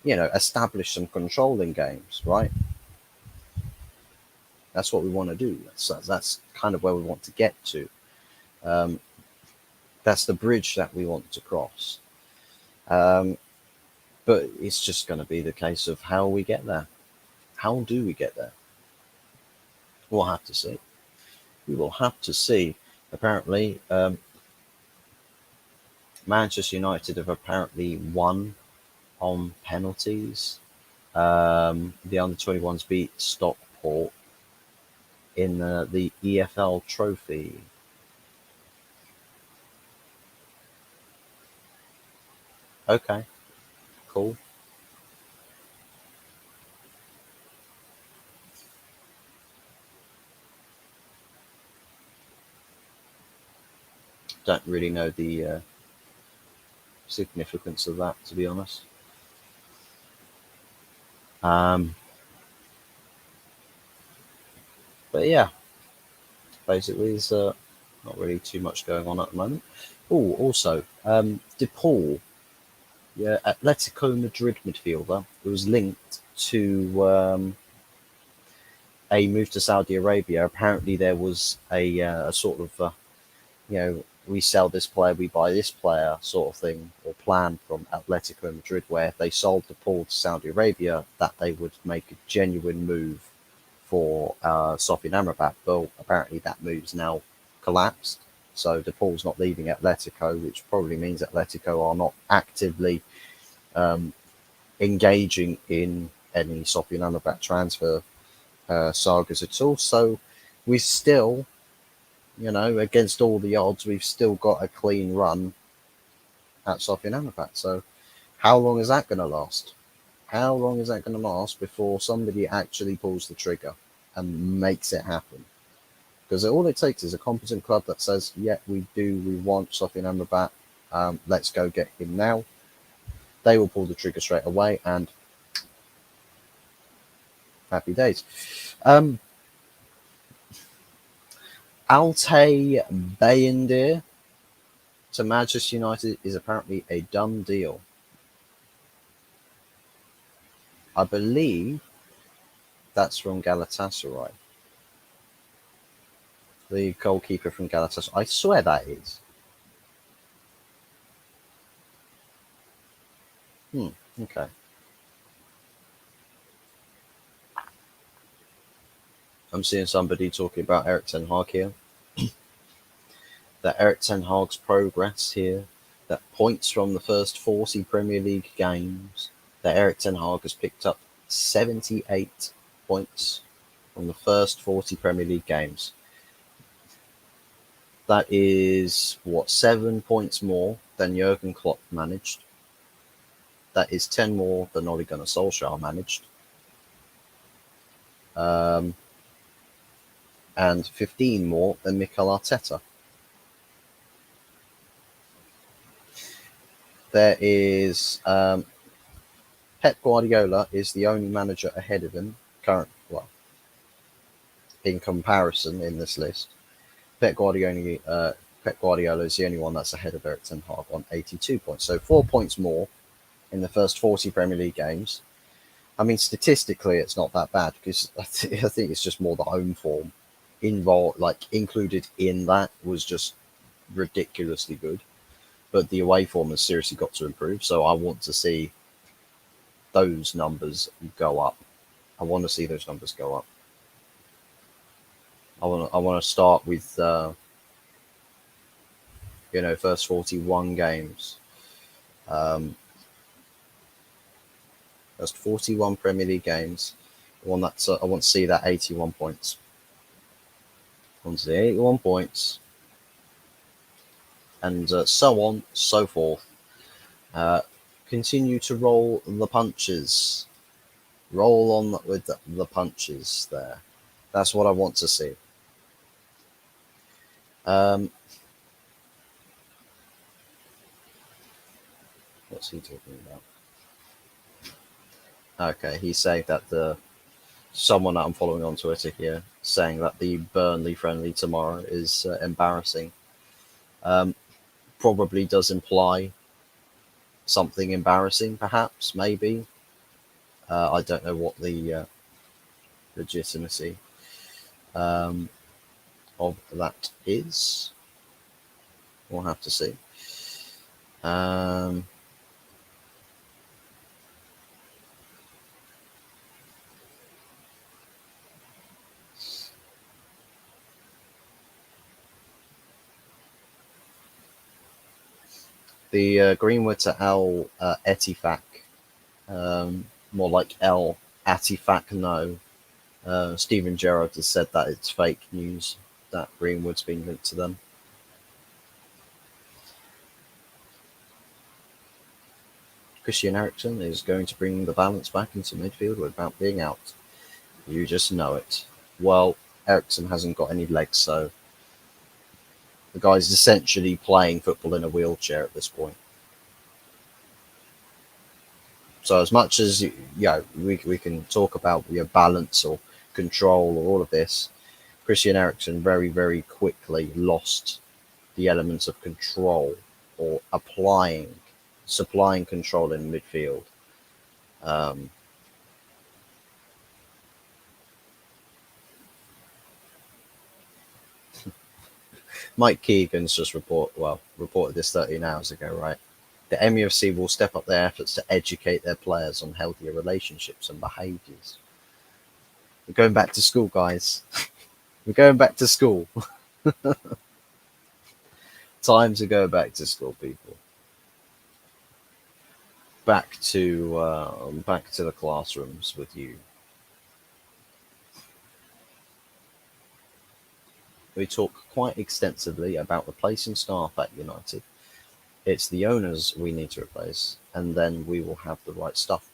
you know, establish some control in games, right? That's what we want to do. That's kind of where we want to get to. Um, That's the bridge that we want to cross. Um, but it's just going to be the case of how we get there. How do we get there? We'll have to see. We will have to see. Apparently, Manchester United have apparently won on penalties. The under 21s beat Stockport in the EFL Trophy. Okay, cool. Don't really know the significance of that, to be honest. Um, but yeah, basically, there's not really too much going on at the moment. Oh, also, DePaul, yeah, Atletico Madrid midfielder, who was linked to a move to Saudi Arabia. Apparently, there was a sort of we sell this player, we buy this player sort of thing or plan from Atletico Madrid, where if they sold the Paul to Saudi Arabia, that they would make a genuine move for Sofian Amrabat. But apparently that move's now collapsed. So DePaul's not leaving Atletico, which probably means Atletico are not actively um, engaging in any Sofian Amrabat transfer sagas at all. So we still, against all the odds, we've still got a clean run at Sofian Amrabat. So how long is that going to last? How long is that going to last before somebody actually pulls the trigger and makes it happen? Because all it takes is a competent club that says, yeah, we want Sofian Amrabat, let's go get him now. They will pull the trigger straight away, and happy days. Altay Bayindir to Manchester United is apparently a done deal. I believe that's from Galatasaray. The goalkeeper from Galatasaray. I swear that is. Okay. I'm seeing somebody talking about Erik Ten Hag here. That Erik Ten Hag's progress here, that points from the first 40 Premier League games, that Erik Ten Hag has picked up 78 points from the first 40 Premier League games. That is, 7 points more than Jurgen Klopp managed. That is 10 more than Ole Gunnar Solskjaer managed. And 15 more than Mikel Arteta. There is Pep Guardiola is the only manager ahead of him in comparison in this list. Pep Guardiola is the only one that's ahead of Erik Ten Hag on 82 points. So 4 points more in the first 40 Premier League games. I mean, statistically, it's not that bad because I think it's just more the home form involved, included in that, was just ridiculously good. But the away form has seriously got to improve. So I want to see those numbers go up. I want to see those numbers go up. I want to start with first 41 games. First 41 Premier League games. I want to see that 81 points. I want to see 81 points, and so on, so forth. Continue to roll the punches. Roll on with the punches there. That's what I want to see. What's he talking about? Okay, he's saying that someone that I'm following on Twitter here saying that the Burnley friendly tomorrow is embarrassing. Probably does imply something embarrassing, perhaps, maybe. I don't know what the legitimacy of that is. We'll have to see. Um, the Greenwood to L Etifak, more like L Atifak. No, Stephen Gerrard has said that it's fake news that Greenwood's been linked to them. Christian Eriksen is going to bring the balance back into midfield without being out. You just know it. Well, Eriksen hasn't got any legs, so the guy's essentially playing football in a wheelchair at this point. So as much as we can talk about your balance or control or all of this, Christian Eriksen very, very quickly lost the elements of control or supplying control in midfield. Um, Mike Keegan's just reported this 13 hours ago, right? The MUFC will step up their efforts to educate their players on healthier relationships and behaviours. We're going back to school, guys. We're going back to school. Time to go back to school, people. Back to the classrooms with you. We talk quite extensively about replacing staff at United. It's the owners we need to replace, and then we will have the right stuff.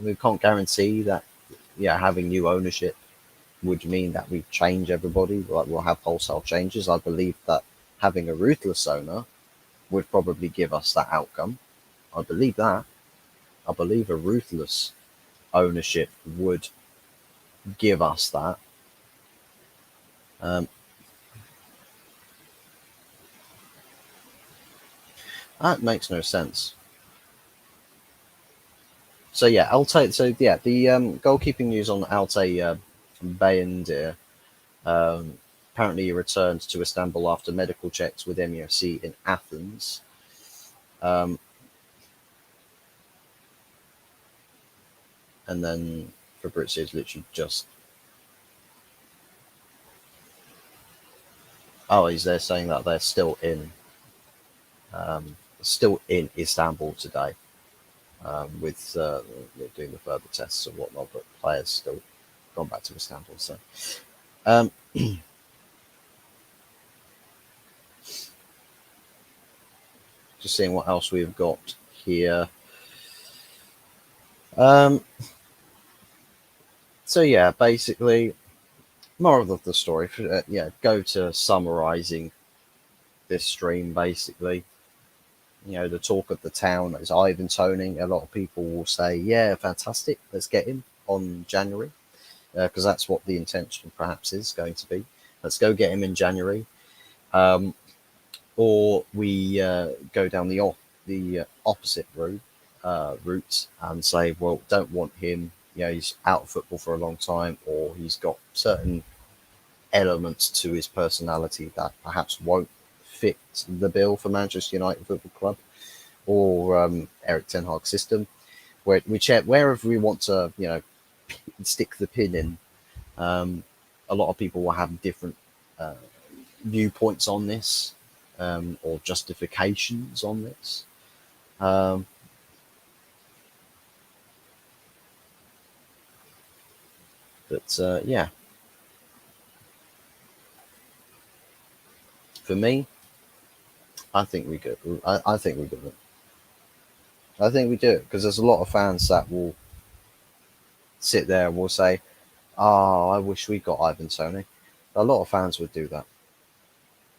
We can't guarantee that, having new ownership would mean that we change everybody. Like we'll have wholesale changes. I believe that having a ruthless owner would probably give us that outcome. I believe that. I believe a ruthless ownership would give us that. Um, that makes no sense. So yeah, Altay. So yeah, the goalkeeping news on Altay Bayindir. Apparently, he returned to Istanbul after medical checks with MUFC in Athens. Um, and then Fabrizio is literally just. Oh, he's there saying that they're still in Istanbul today, with doing the further tests and whatnot. But players still gone back to Istanbul. So, um, just seeing what else we've got here. Um, so yeah, basically, moral of the story. Go to summarizing this stream. Basically, the talk of the town is Ivan Toney. A lot of people will say, "Yeah, fantastic. Let's get him on January," because that's what the intention perhaps is going to be. Let's go get him in January. Or we go down the opposite route and say, well, don't want him. He's out of football for a long time, or he's got certain elements to his personality that perhaps won't fit the bill for Manchester United Football Club or Eric Ten Hag's system. Wherever we want to, stick the pin in. A lot of people will have different viewpoints on this, or justifications on this. Um, yeah, for me, I think we go. I think we do it. I think we do it because there's a lot of fans that will sit there and will say, "Oh, I wish we got Ivan Toney." A lot of fans would do that.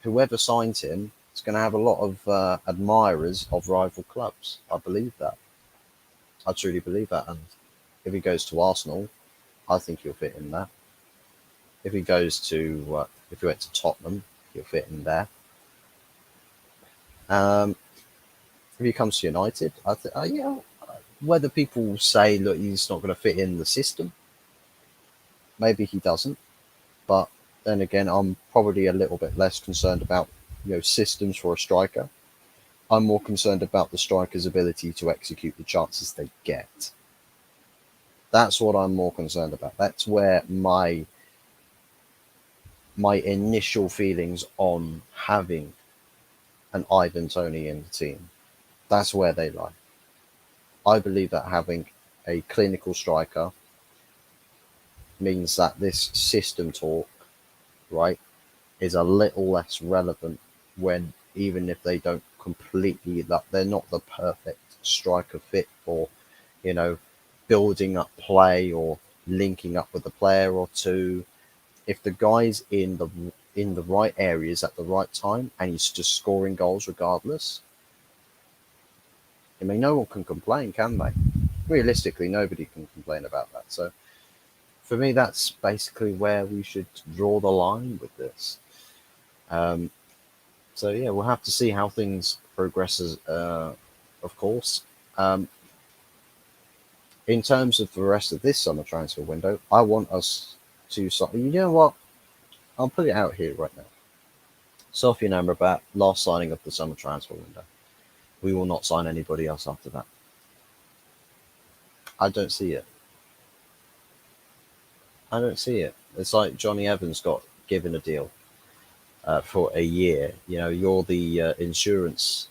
Whoever signs him is going to have a lot of admirers of rival clubs. I believe that. I truly believe that. And if he goes to Arsenal, I think he'll fit in there. If he went to Tottenham, he'll fit in there. Um, if he comes to United, I think, whether people say, look, he's not going to fit in the system, maybe he doesn't, but then again, I'm probably a little bit less concerned about systems for a striker. I'm more concerned about the striker's ability to execute the chances they get. That's what I'm more concerned about. That's where my initial feelings on having an Ivan Toney in the team. That's where they lie. I believe that having a clinical striker means that this system talk, right, is a little less relevant when, even if they don't completely, that they're not the perfect striker fit for, you know, building up play or linking up with a player or two. If the guy's in the right areas at the right time and he's just scoring goals regardless, I mean, no one can complain, can they? Realistically, nobody can complain about that. So for me, that's basically where we should draw the line with this. Um, so yeah, we'll have to see how things progresses, of course. Um, in terms of the rest of this summer transfer window, I want us to. You know what? I'll put it out here right now. Sophie and Amrabat, last signing of the summer transfer window. We will not sign anybody else after that. I don't see it. I don't see it. It's like Johnny Evans got given a deal for a year. You're the insurance,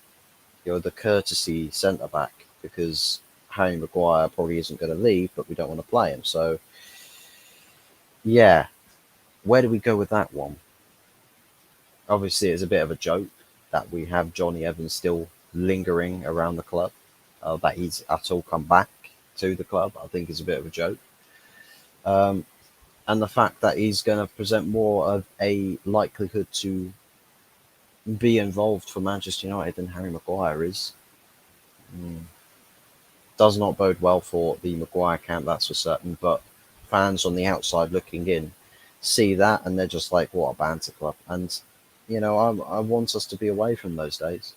you're the courtesy centre back because Harry Maguire probably isn't going to leave, but we don't want to play him. So, yeah, where do we go with that one? Obviously, it's a bit of a joke that we have Johnny Evans still lingering around the club, that he's at all come back to the club. I think is a bit of a joke. Um, and the fact that he's going to present more of a likelihood to be involved for Manchester United than Harry Maguire is, does not bode well for the Maguire camp, that's for certain. But fans on the outside looking in see that and they're just like, what a banter club. And, I want us to be away from those days.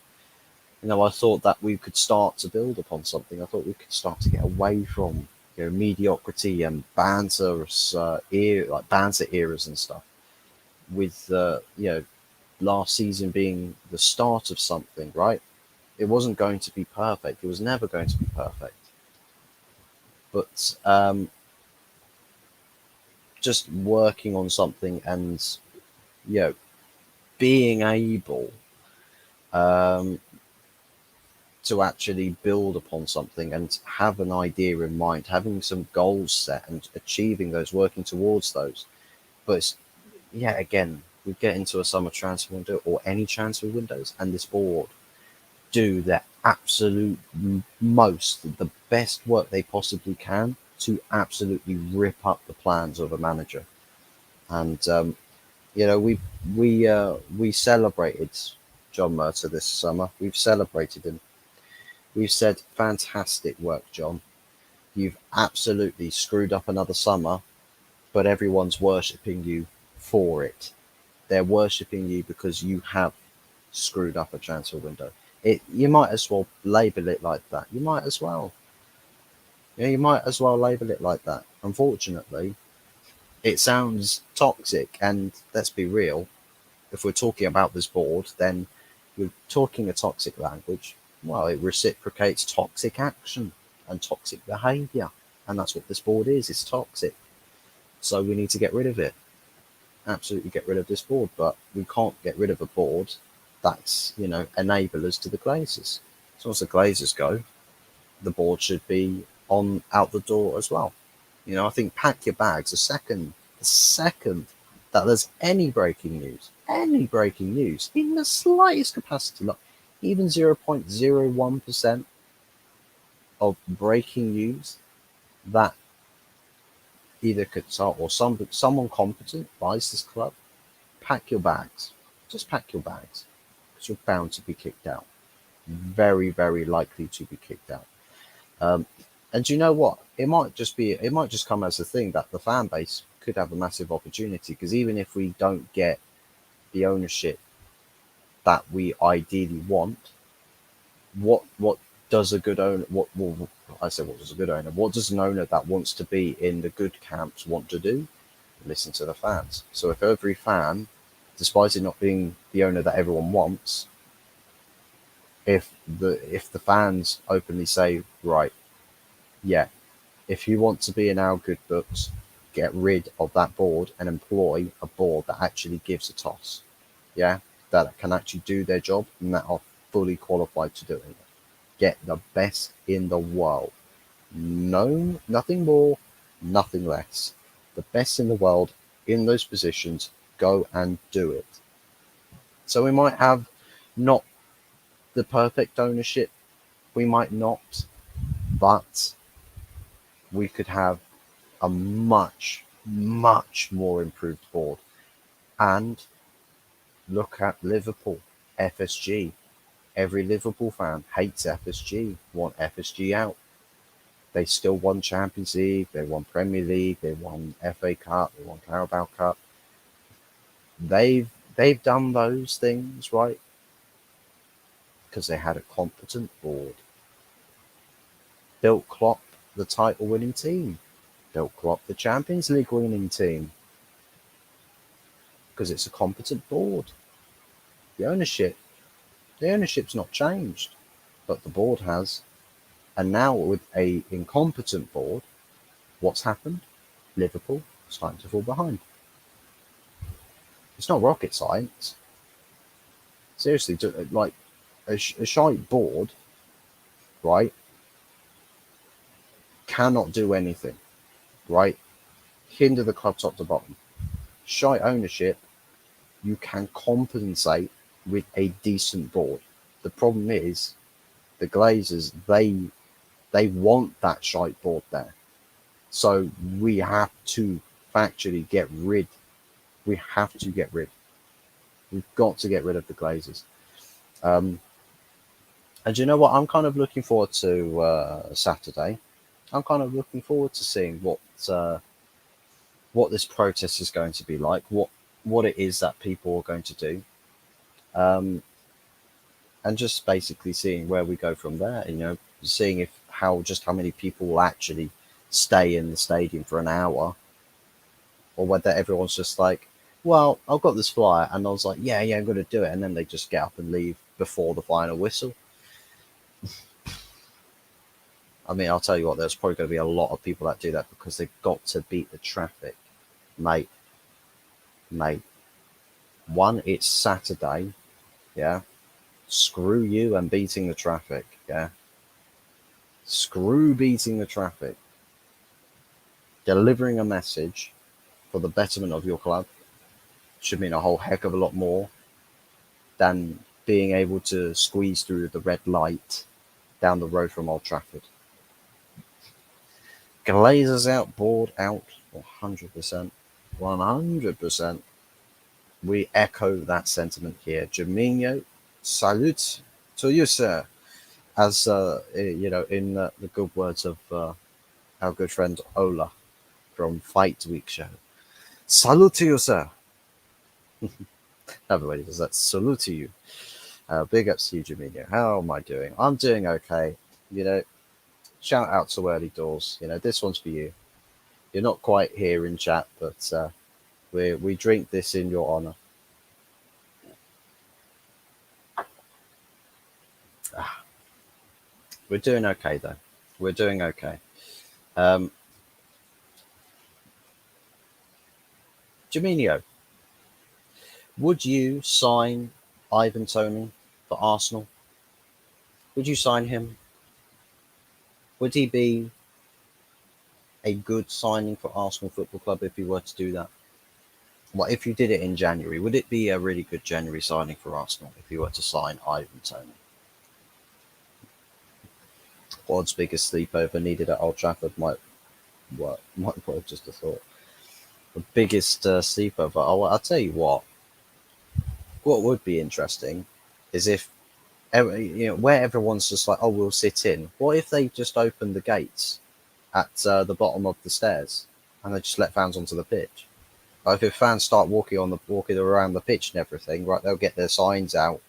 I thought that we could start to build upon something. I thought we could start to get away from mediocrity and banter, like banter eras and stuff. With last season being the start of something, right? It wasn't going to be perfect. It was never going to be perfect. But just working on something and you know being able um, to actually build upon something and have an idea in mind, having some goals set and achieving those, working towards those. But yeah, again, we get into a summer transfer window or any transfer windows, and this board do their absolute most, the best work they possibly can to absolutely rip up the plans of a manager. And we celebrated John Murta this summer. We've celebrated him. We've said, fantastic work, John. You've absolutely screwed up another summer, but everyone's worshipping you for it. They're worshipping you because you have screwed up a transfer window. You might as well label it like that. You might as well. You might as well label it like that. Unfortunately, it sounds toxic, and let's be real. If we're talking about this board, then you're talking a toxic language. Well, it reciprocates toxic action and toxic behaviour, and that's what this board is. It's toxic. So we need to get rid of it. Absolutely get rid of this board, but we can't get rid of a board that's enablers to the Glazers. So once the Glazers go, the board should be on out the door as well. I think pack your bags. The second that there's any breaking news in the slightest capacity, like even 0.01% of breaking news that either Qatar or someone competent buys this club, pack your bags. Just pack your bags, because you're bound to be kicked out. Very, very likely to be kicked out. Um, and you know what? It might just come as a thing that the fan base could have a massive opportunity, because even if we don't get the ownership that we ideally want, what does a good owner? What does a good owner? What does an owner that wants to be in the good camps want to do? listen to the fans. So if every fan, despite it not being the owner that everyone wants, if the fans openly say, right, yeah, if you want to be in our good books, get rid of that board and employ a board that actually gives a toss. Yeah, that can actually do their job and that are fully qualified to do it. Get the best in the world. No, nothing more, nothing less. The best in the world in those positions, go and do it. So we might have not the perfect ownership, we might not, but we could have a much, much more improved board. And look at Liverpool, FSG. Every Liverpool fan hates FSG, want FSG out. They still won Champions League, they won Premier League, they won FA Cup, they won Carabao Cup. They've done those things, right? Because they had a competent board. Built Klopp the title winning team. Built Klopp the Champions League winning team. Because it's a competent board. The ownership's not changed, but the board has. And now with a incompetent board, what's happened? Liverpool starting to fall behind. It's not rocket science. Seriously, like a shite board, right, cannot do anything, right? Hinder the club top to bottom. Shite ownership, you can compensate with a decent board. The problem is the Glazers, they want that shite board there. So we have to factually get rid. We have to get rid. We've got to get rid of the Glazers. And you know what? I'm kind of looking forward to Saturday. I'm kind of looking forward to seeing what this protest is going to be like, what it is that people are going to do, um, and just basically seeing where we go from there. You know, seeing if how many people will actually stay in the stadium for an hour, or whether everyone's just like, well, I've got this flyer, and I was like, yeah, I'm going to do it, and then they just get up and leave before the final whistle. I mean, I'll tell you what, there's probably going to be a lot of people that do that because they've got to beat the traffic, mate. Mate, one, it's Saturday, yeah. Screw you and beating the traffic, yeah. Screw beating the traffic. Delivering a message for the betterment of your club should mean a whole heck of a lot more than being able to squeeze through the red light down the road from Old Trafford. Glazers out, board out, 100%. 100%. We echo that sentiment here. Jaminho, salute to you, sir. As you know, in the good words of our good friend Ola from Fight Week show. Salute to you, sir. Everybody does that. Salute to you. Big ups to you, Jaminho. How am I doing? I'm doing okay. You know, shout out to Early Doors. You know, this one's for you. You're not quite here in chat, but we drink this in your honor. We're doing okay, though. We're doing okay. Um, Jaminho, would you sign Ivan Toney for Arsenal? Would you sign him? Would he be a good signing for Arsenal Football Club if you were to do that? Well, if you did it in January, would it be a really good January signing for Arsenal if you were to sign Ivan Toney? Quad's biggest sleepover needed at Old Trafford might work. Might work, just a thought. The biggest sleepover. Oh, I'll tell you what. What would be interesting is if where everyone's just like, oh, we'll sit in. What if they just open the gates at the bottom of the stairs and they just let fans onto the pitch? Like if fans start walking around the pitch and everything, right? They'll get their signs out.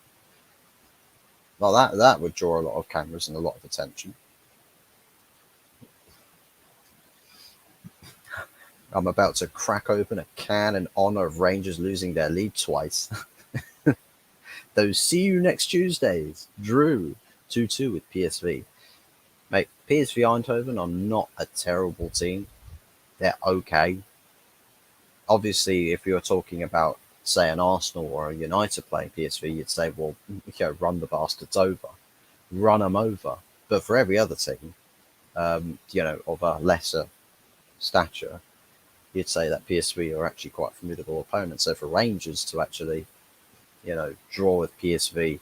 Like that would draw a lot of cameras and a lot of attention. I'm about to crack open a can in honor of Rangers losing their lead twice. Those see you next Tuesdays drew 2-2 with PSV. Mate, PSV Eindhoven are not a terrible team. They're okay. Obviously, if you're talking about, say, an Arsenal or a United playing PSV, you'd say, well, run the bastards over, run them over. But for every other team, of a lesser stature, you'd say that PSV are actually quite formidable opponents. So for Rangers to actually, draw with PSV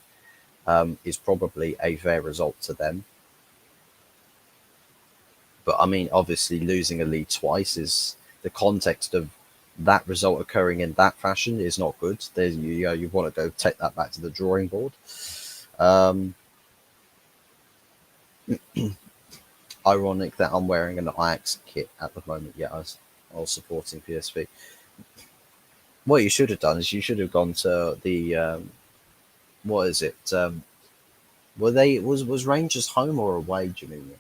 is probably a fair result to them. But I mean, obviously, losing a lead twice is the context of that result occurring in that fashion is not good. There's you want to go take that back to the drawing board. Um, Ironic that I'm wearing an Ajax kit at the moment. Yeah, I was supporting PSV. What you should have done is you should have gone to the what is it? Were they was Rangers home or away? Do you mean?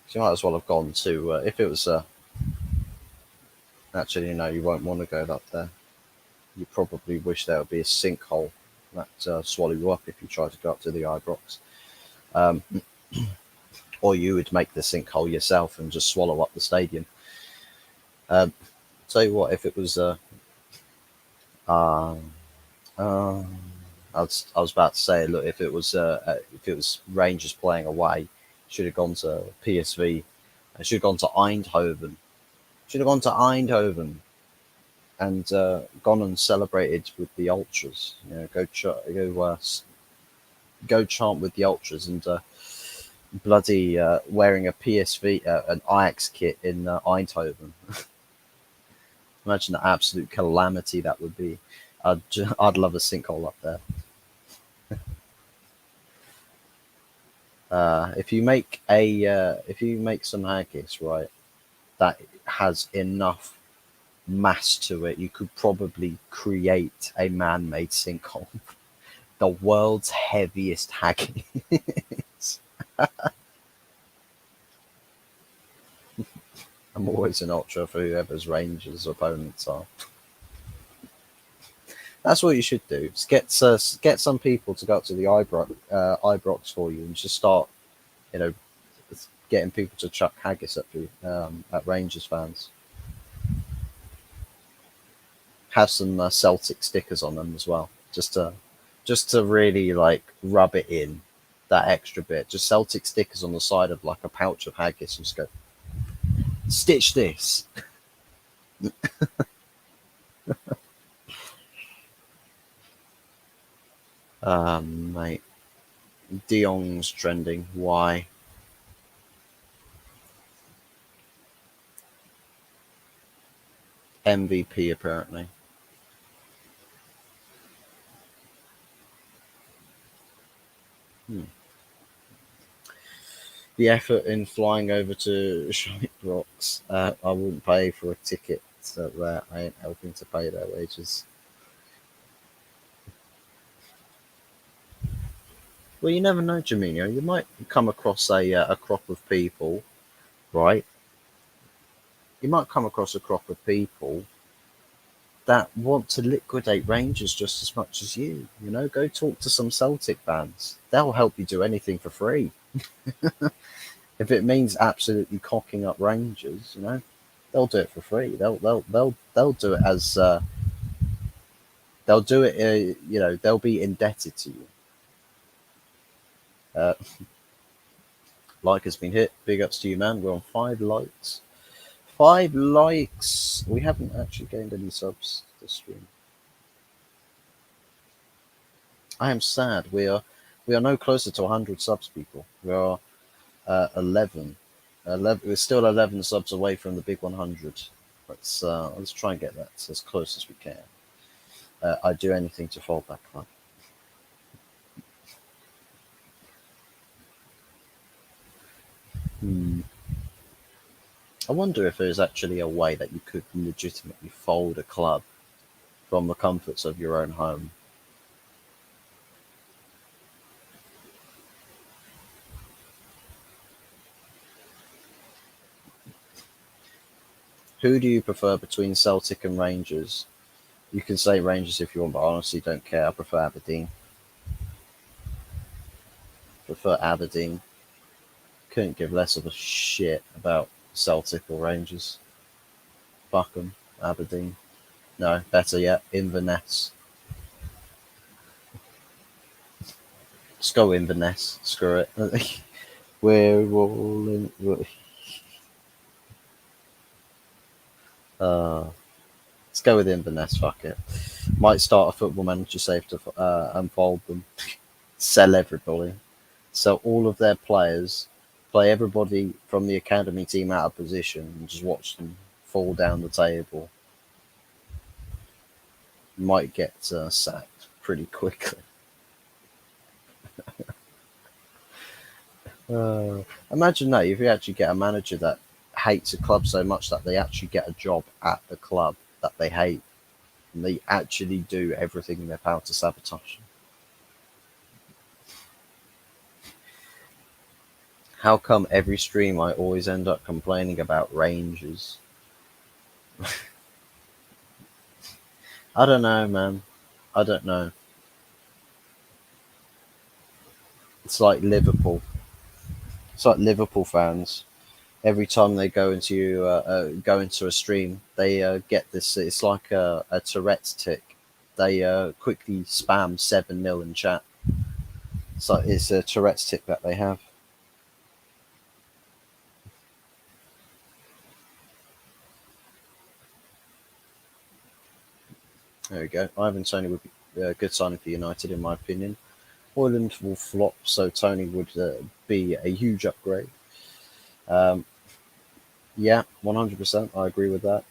So you might as well have gone to if it was actually no, you won't want to go up there. You probably wish there would be a sinkhole that swallow you up if you try to go up to the Ibrox. Um, or you would make the sinkhole yourself and just swallow up the stadium. Um, Tell you what, if it was, uh, uh, I was about to say, look, if it was Rangers playing away, should have gone to PSV. I should have gone to Eindhoven. Should have gone to Eindhoven and gone and celebrated with the ultras. Go chant with the ultras and bloody wearing a PSV, an Ajax kit in Eindhoven. Imagine the absolute calamity that would be. I'd love a sinkhole up there. If you make some haggis, right, that has enough mass to it, you could probably create a man-made sinkhole. The world's heaviest haggis. I'm always an ultra for whoever's Rangers opponents are. That's what you should do. Just get some people to go up to the Ibrox for you and just start, you know, getting people to chuck haggis at you at Rangers fans. Have some Celtic stickers on them as well, just to really like rub it in that extra bit. Just Celtic stickers on the side of like a pouch of haggis, and just go stitch this. Mate, De Jong's trending. Why? MVP apparently. Hmm. The effort in flying over to Rocks. I wouldn't pay for a ticket so that I ain't helping to pay their wages. Well, you never know, Jamino. You might come across a crop of people, right? You might come across a crop of people that want to liquidate Rangers just as much as you. Go talk to some Celtic fans. They'll help you do anything for free. If it means absolutely cocking up Rangers, they'll do it for free. They'll do it as they'll do it. They'll be indebted to you. Uh, like has been hit. Big ups to you, man. We're on 5 likes. 5 likes. We haven't actually gained any subs this stream. I am sad. We are no closer to 100 subs, people. We are 11. 11. We're still 11 subs away from the big 100. Let's try and get that as close as we can. I'd do anything to fold that club. I wonder if there's actually a way that you could legitimately fold a club from the comforts of your own home. Who do you prefer between Celtic and Rangers? You can say Rangers if you want, but I honestly don't care. I prefer Aberdeen. Prefer Aberdeen. Couldn't give less of a shit about Celtic or Rangers. Fuck 'em. Aberdeen. No, better yet, Inverness. Let's go Inverness. Screw it. We're all in. Uh, let's go with Inverness. Fuck it. Might start a football manager safe to unfold them. Sell everybody. Sell all of their players. Play everybody from the academy team out of position and just watch them fall down the table. Might get sacked pretty quickly. Imagine that if you actually get a manager that hates a club so much that they actually get a job at the club that they hate, and they actually do everything in their power to sabotage them. How come every stream I always end up complaining about Rangers? I don't know, man. I don't know. It's like Liverpool. It's like Liverpool fans. Every time they go into a stream, they get this. It's like a Tourette's tick. They quickly spam 7-0 in chat. It's a Tourette's tick that they have. There we go. Ivan Toney would be a good signing for United, in my opinion. Hoyland will flop, so Toney would be a huge upgrade. Yeah, 100%. I agree with that.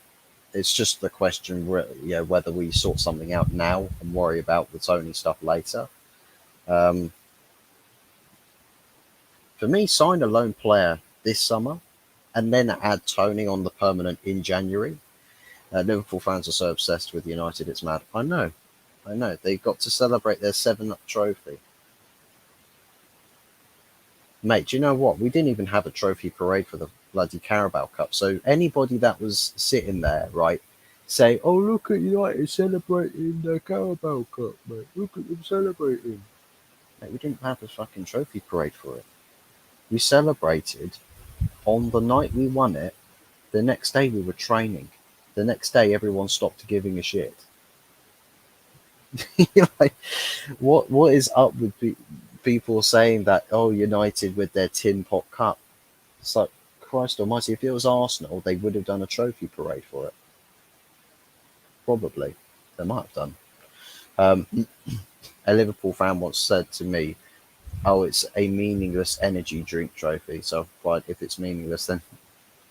It's just the question, whether we sort something out now and worry about the Toney stuff later. For me, sign a loan player this summer and then add Toney on the permanent in January. Liverpool fans are so obsessed with United, it's mad. I know. They've got to celebrate their 7-up trophy. Mate, do you know what? We didn't even have a trophy parade for the bloody Carabao Cup. So anybody that was sitting there, right, say, oh, look at United celebrating the Carabao Cup, mate. Look at them celebrating. Mate, we didn't have a fucking trophy parade for it. We celebrated on the night we won it. The next day we were training. The next day everyone stopped giving a shit. Like, what is up with people saying that, oh, United with their tin pot cup? It's like, Christ almighty, if it was Arsenal, they would have done a trophy parade for it. Probably. They might have done. A Liverpool fan once said to me, oh, it's a meaningless energy drink trophy. So if it's meaningless, then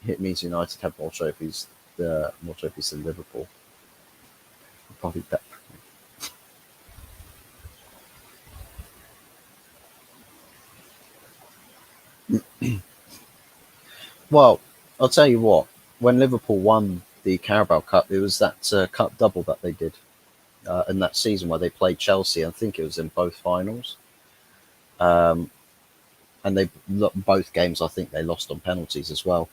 it means United have more trophies than Liverpool. Probably better. Well, I'll tell you what. When Liverpool won the Carabao Cup, it was that cup double that they did in that season where they played Chelsea. I think it was in both finals, and they both games. I think they lost on penalties as well.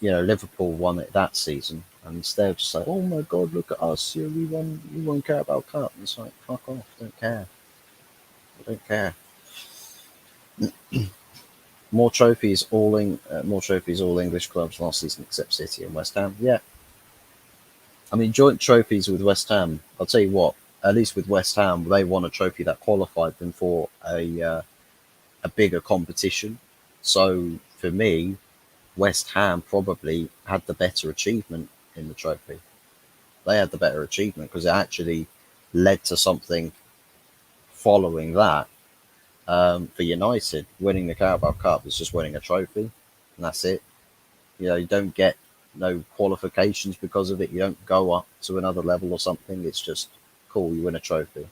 Liverpool won it that season, and they're just like, "Oh my God, look at us! Yeah, we won Carabao Cup." And it's like, fuck off! Don't care. I don't care. More trophies, all English clubs last season except City and West Ham. Yeah, I mean joint trophies with West Ham. I'll tell you what. At least with West Ham, they won a trophy that qualified them for a bigger competition. So for me, West Ham probably had the better achievement in the trophy. They had the better achievement because it actually led to something following that. For United, winning the Carabao Cup is just winning a trophy, and that's it. You don't get no qualifications because of it. You don't go up to another level or something. It's just cool. You win a trophy.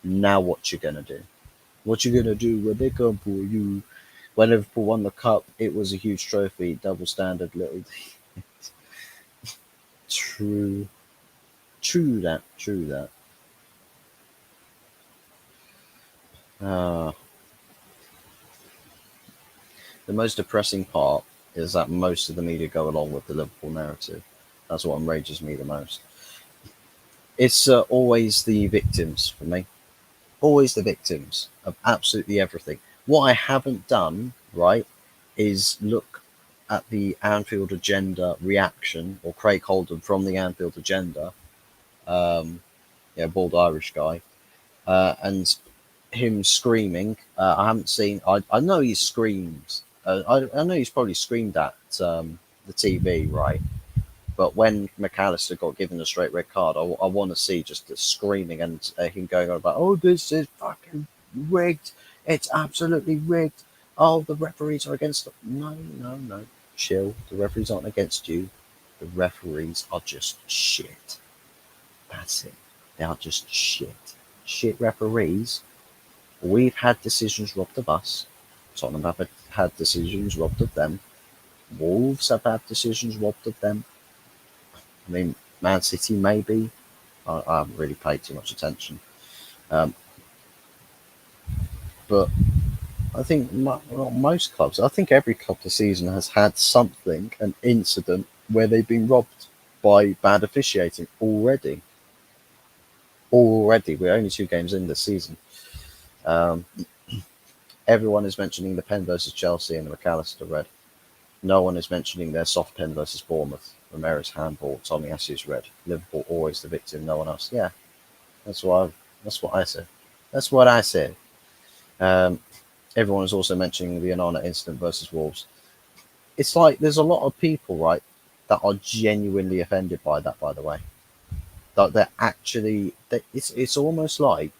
Now what you gonna do? What you gonna do when they come for you? When Liverpool won the cup, it was a huge trophy, double standard, little. True, true that. Uh, the most depressing part is that most of the media go along with the Liverpool narrative. That's what enrages me the most. It's always the victims for me. Always the victims of absolutely everything. What I haven't done, right, is look at the Anfield Agenda reaction, or Craig Holden from the Anfield Agenda, yeah, bald Irish guy, and him screaming. I haven't seen. I know he screams. I know he's probably screamed at the TV, right? But when McAllister got given a straight red card, I want to see just the screaming and him going on about, oh, this is fucking rigged. It's absolutely rigged. Oh, the referees are against them. No, no, no. Chill. The referees aren't against you. The referees are just shit. That's it. They are just shit. Shit referees. We've had decisions robbed of us. Tottenham have had decisions robbed of them. Wolves have had decisions robbed of them. I mean, Man City maybe. I haven't really paid too much attention. But I think most clubs, I think every club this season has had something, an incident where they've been robbed by bad officiating already. Already, we're only 2 games in this season. Um, Everyone is mentioning the pen versus Chelsea and the McAllister red. No one is mentioning their soft pen versus Bournemouth. Ramirez handball, Tommy Asie's red. Liverpool always the victim, no one else. Yeah, that's what I said. That's what I said. Um, Everyone is also mentioning the Onana incident versus Wolves. It's like there's a lot of people, right, that are genuinely offended by that. By the way, that they're actually, it's almost like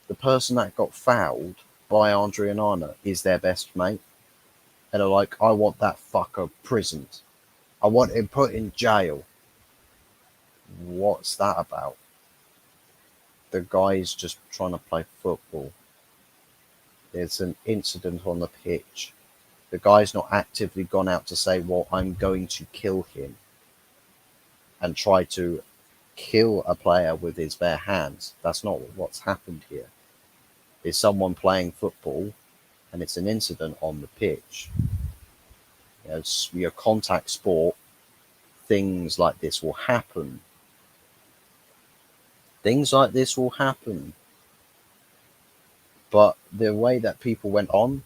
the person that got fouled by Andre Onana is their best mate, and are like, I want that fucker prisoned. I want him put in jail. What's that about? The guy's just trying to play football. There's an incident on the pitch. The guy's not actively gone out to say, well, I'm going to kill him and try to kill a player with his bare hands. That's not what's happened here. It's someone playing football and it's an incident on the pitch. It's your contact sport. Things like this will happen. Things like this will happen. But the way that people went on,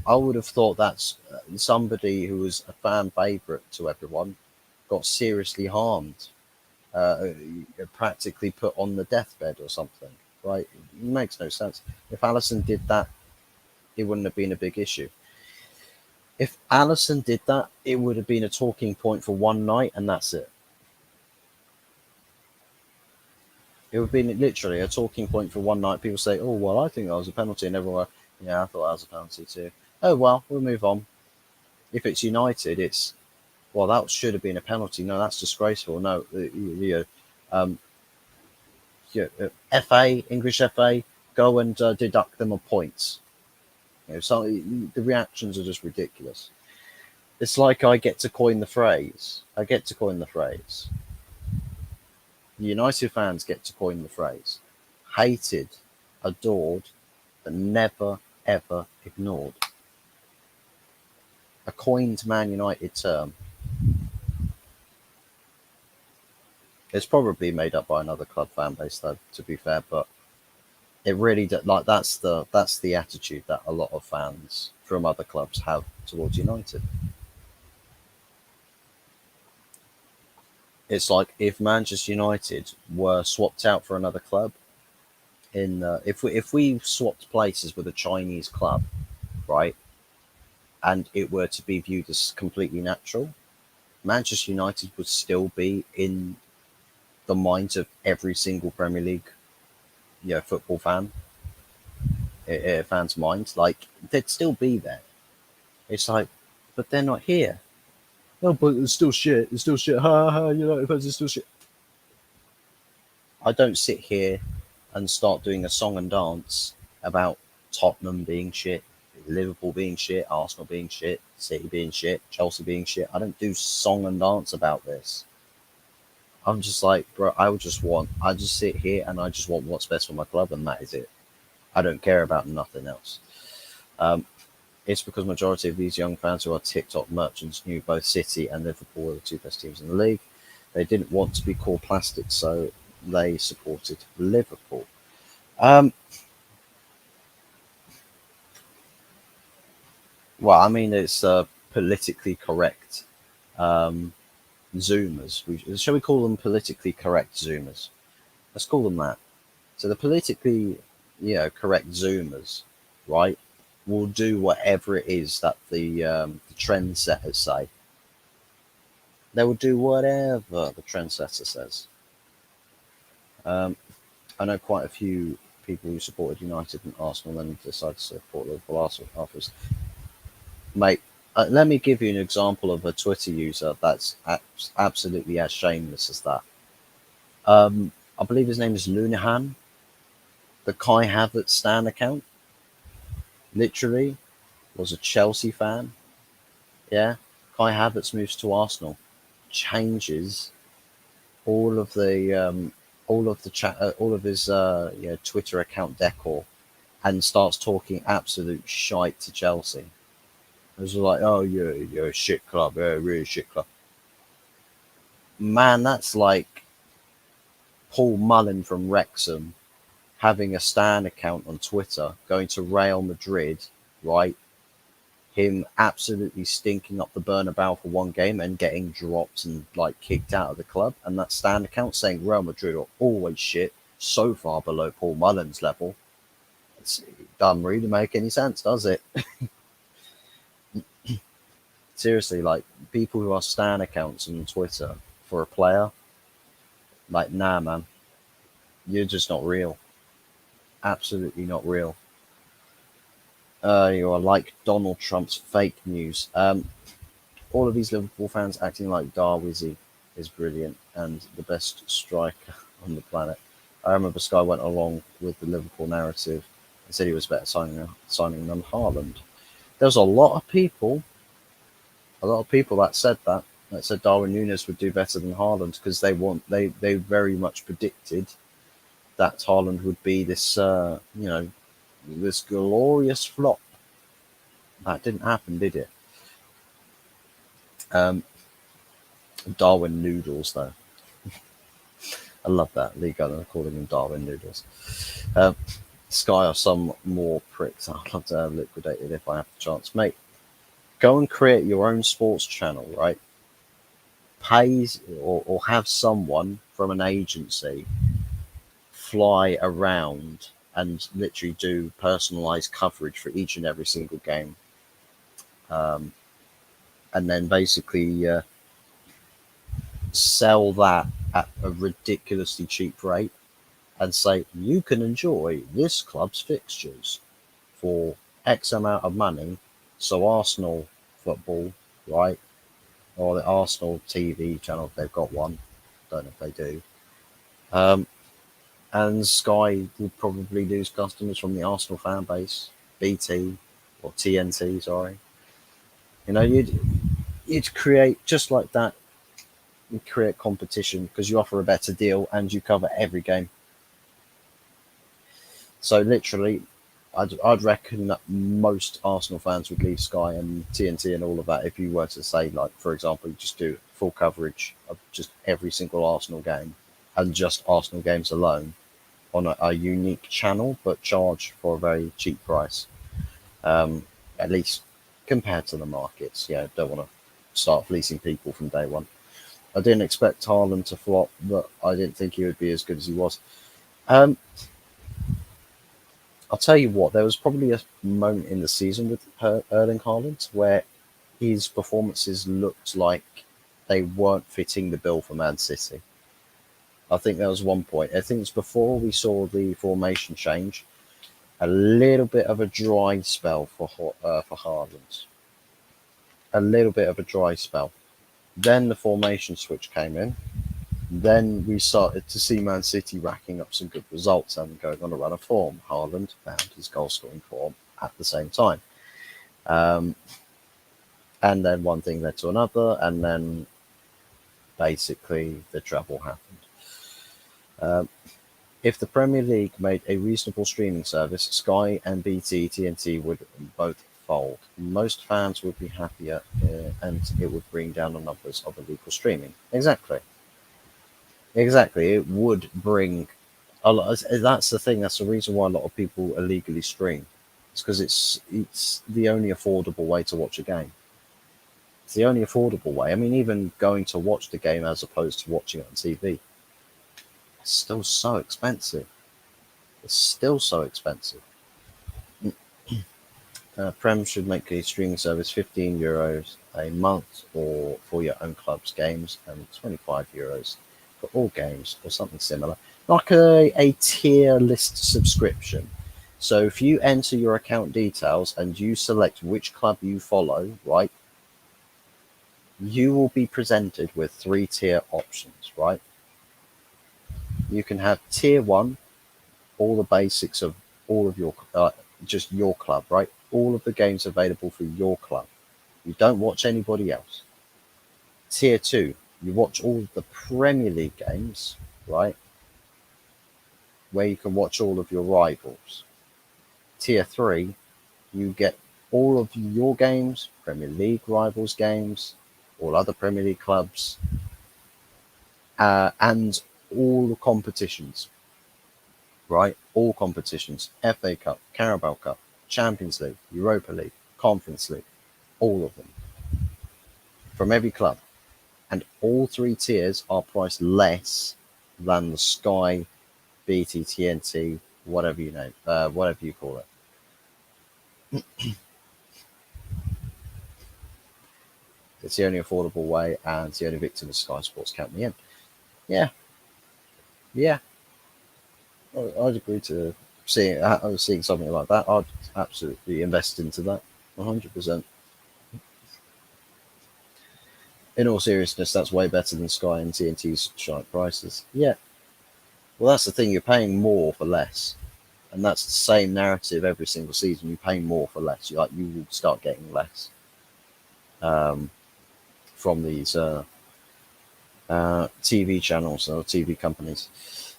I would have thought that's somebody who was a fan favourite to everyone got seriously harmed, uh, practically put on the deathbed or something, right? It makes no sense. If Allison did that, it wouldn't have been a big issue. If Allison did that, it would have been a talking point for one night and that's it. It would have been literally a talking point for one night. People say, oh, well, I think that was a penalty. And everyone, yeah, I thought that was a penalty too. Oh, well, we'll move on. If it's United, it's, well, that should have been a penalty. No, that's disgraceful. No, um, FA, English FA, go and deduct them of points. So the reactions are just ridiculous. It's like I get to coin the phrase. The United fans get to coin the phrase. Hated, adored, but never, ever ignored. A coined Man United term. It's probably made up by another club fan base, though, to be fair, but it really that's the attitude that a lot of fans from other clubs have towards United. It's like if Manchester United were swapped out for another club, if we swapped places with a Chinese club, right, and it were to be viewed as completely natural, Manchester United would still be in the minds of every single Premier League, football fan's mind. Like they'd still be there. It's like, but they're not here. No, but it's still shit. It's still shit. Ha ha. United fans are still shit. I don't sit here and start doing a song and dance about Tottenham being shit, Liverpool being shit, Arsenal being shit, City being shit, Chelsea being shit. I don't do song and dance about this. I'm just like, bro, I just sit here and I just want what's best for my club, and that is it. I don't care about nothing else. It's because majority of these young fans who are TikTok merchants knew both City and Liverpool were the two best teams in the league. They didn't want to be called plastic, so they supported Liverpool. Um, well, I mean, it's politically correct um, Zoomers. Shall we call them politically correct Zoomers? Let's call them that. So the politically, correct Zoomers, right, will do whatever it is that the trendsetters say. They will do whatever the trendsetter says. Um, I know quite a few people who supported United and Arsenal and then decided to support Liverpool afterwards. Mate, let me give you an example of a Twitter user that's absolutely as shameless as that. I believe his name is Lunahan, the Kai Havertz Stan account. Literally was a Chelsea fan. Yeah, Kai Havertz moves to Arsenal, changes all of the chat, all of his Twitter account decor, and starts talking absolute shite to Chelsea. It was like, oh, you're a shit club, yeah, really shit club. Man, that's like Paul Mullen from Wrexham having a Stan account on Twitter, going to Real Madrid, right? Him absolutely stinking up the Bernabeu for one game and getting dropped and like kicked out of the club, and that Stan account saying Real Madrid are always shit, so far below Paul Mullen's level. It doesn't really make any sense, does it? Seriously, like people who are Stan accounts on Twitter for a player, like nah, man, you're just not real. Absolutely not real. You are like Donald Trump's fake news. All of these Liverpool fans acting like Darwizzy is brilliant and the best striker on the planet. I remember Sky went along with the Liverpool narrative and said he was better signing than Haaland. There's a lot of people that said that. That said Darwin Núñez would do better than Haaland because they very much predicted that Haaland would be this this glorious flop. That didn't happen, did it? Um, Darwin Noodles though. I love that. Lee Gunner calling him Darwin Noodles. Um, Sky are some more pricks. I'd love to have liquidated if I have the chance. Mate, go and create your own sports channel, right? Pays or have someone from an agency fly around and literally do personalized coverage for each and every single game. Um, and then basically sell that at a ridiculously cheap rate and say, you can enjoy this club's fixtures for X amount of money. So Arsenal football, right? Or the Arsenal TV channel, if they've got one. Don't know if they do. Um, and Sky would probably lose customers from the Arsenal fan base, BT or TNT, sorry. You know, you'd create just like that. You'd create competition because you offer a better deal and you cover every game. So literally, I'd reckon that most Arsenal fans would leave Sky and TNT and all of that if you were to say, like, for example, you just do full coverage of just every single Arsenal game and just Arsenal games alone on a unique channel, but charge for a very cheap price. At least compared to the markets. Yeah, don't want to start fleecing people from day one. I didn't expect Haaland to flop, but I didn't think he would be as good as he was. Um, I'll tell you what, there was probably a moment in the season with Erling Haaland where his performances looked like they weren't fitting the bill for Man City. I think there was one point. I think it's before we saw the formation change, a little bit of a dry spell for Haaland. A little bit of a dry spell. Then the formation switch came in. Then we started to see Man City racking up some good results and going on a run of form. Haaland found his goal scoring form at the same time. And then one thing led to another, and then basically the trouble happened. Um, if the Premier League made a reasonable streaming service, Sky and BT TNT would both fold. Most fans would be happier, and it would bring down the numbers of illegal streaming. Exactly. Exactly. It would bring a lot. That's the thing. That's the reason why a lot of people illegally stream. It's because it's the only affordable way to watch a game. It's the only affordable way. I mean, even going to watch the game as opposed to watching it on TV, it's still so expensive. It's still so expensive. Prem should make a streaming service €15 a month or for your own club's games and €25 for all games or something similar. Like a tier list subscription. So if you enter your account details and you select which club you follow, right, you will be presented with 3-tier options, right? You can have tier 1, all the basics of all of your, just your club, right? All of the games available for your club. You don't watch anybody else. Tier 2, you watch all the Premier League games, right? Where you can watch all of your rivals. Tier 3, you get all of your games, Premier League rivals games, all other Premier League clubs, and all the competitions, right? All competitions, FA Cup, Carabao Cup, Champions League, Europa League, Conference League, all of them from every club. And all 3 tiers are priced less than the Sky, BT, TNT, whatever you name, whatever you call it. It's the only affordable way, and it's the only victim of Sky Sports. Count me in. Yeah, yeah, I'd agree to seeing something like that. I'd absolutely invest into that, 100%. In all seriousness, that's way better than Sky and TNT's sharp prices. Yeah, well, that's the thing. You're paying more for less, and that's the same narrative every single season. You pay more for less. You will start getting less from these TV channels or TV companies.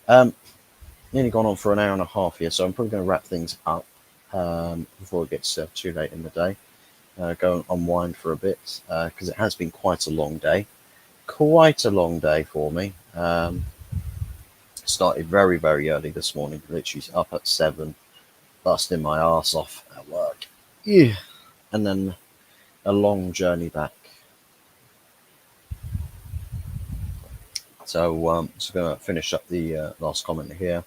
Nearly gone on for an hour and a half here, so I'm probably going to wrap things up before it gets too late in the day. Go and unwind for a bit because it has been quite a long day. Quite a long day for me. Started very, very early this morning, literally up at 7, busting my ass off at work. Yeah. And then a long journey back. So just going to finish up the last comment here.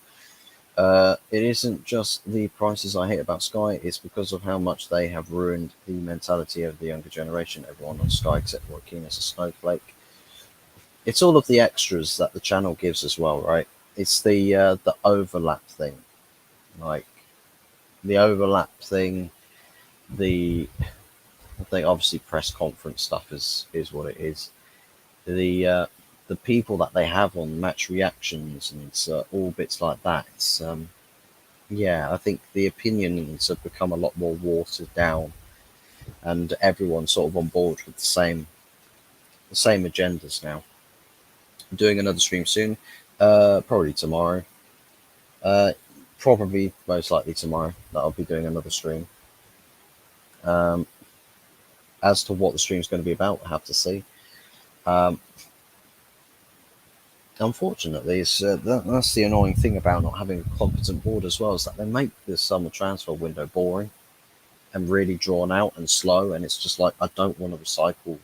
It isn't just the prices I hate about Sky, it's because of how much they have ruined the mentality of the younger generation. Everyone on Sky except Joaquin is a snowflake. It's all of the extras that the channel gives as well, right? It's the overlap thing. Like the overlap thing, I think obviously press conference stuff is what it is. The people that they have on match reactions and all bits like that. It's yeah, I think the opinions have become a lot more watered down, and everyone's sort of on board with the same agendas now. I'm doing another stream soon, probably tomorrow. Uh, Probably most likely tomorrow that I'll be doing another stream. Um, as to what the stream's going to be about, I have to see. Um, Unfortunately, that's the annoying thing about not having a competent board as well, is that they make this summer transfer window boring and really drawn out and slow, and it's just like, I don't want to recycle,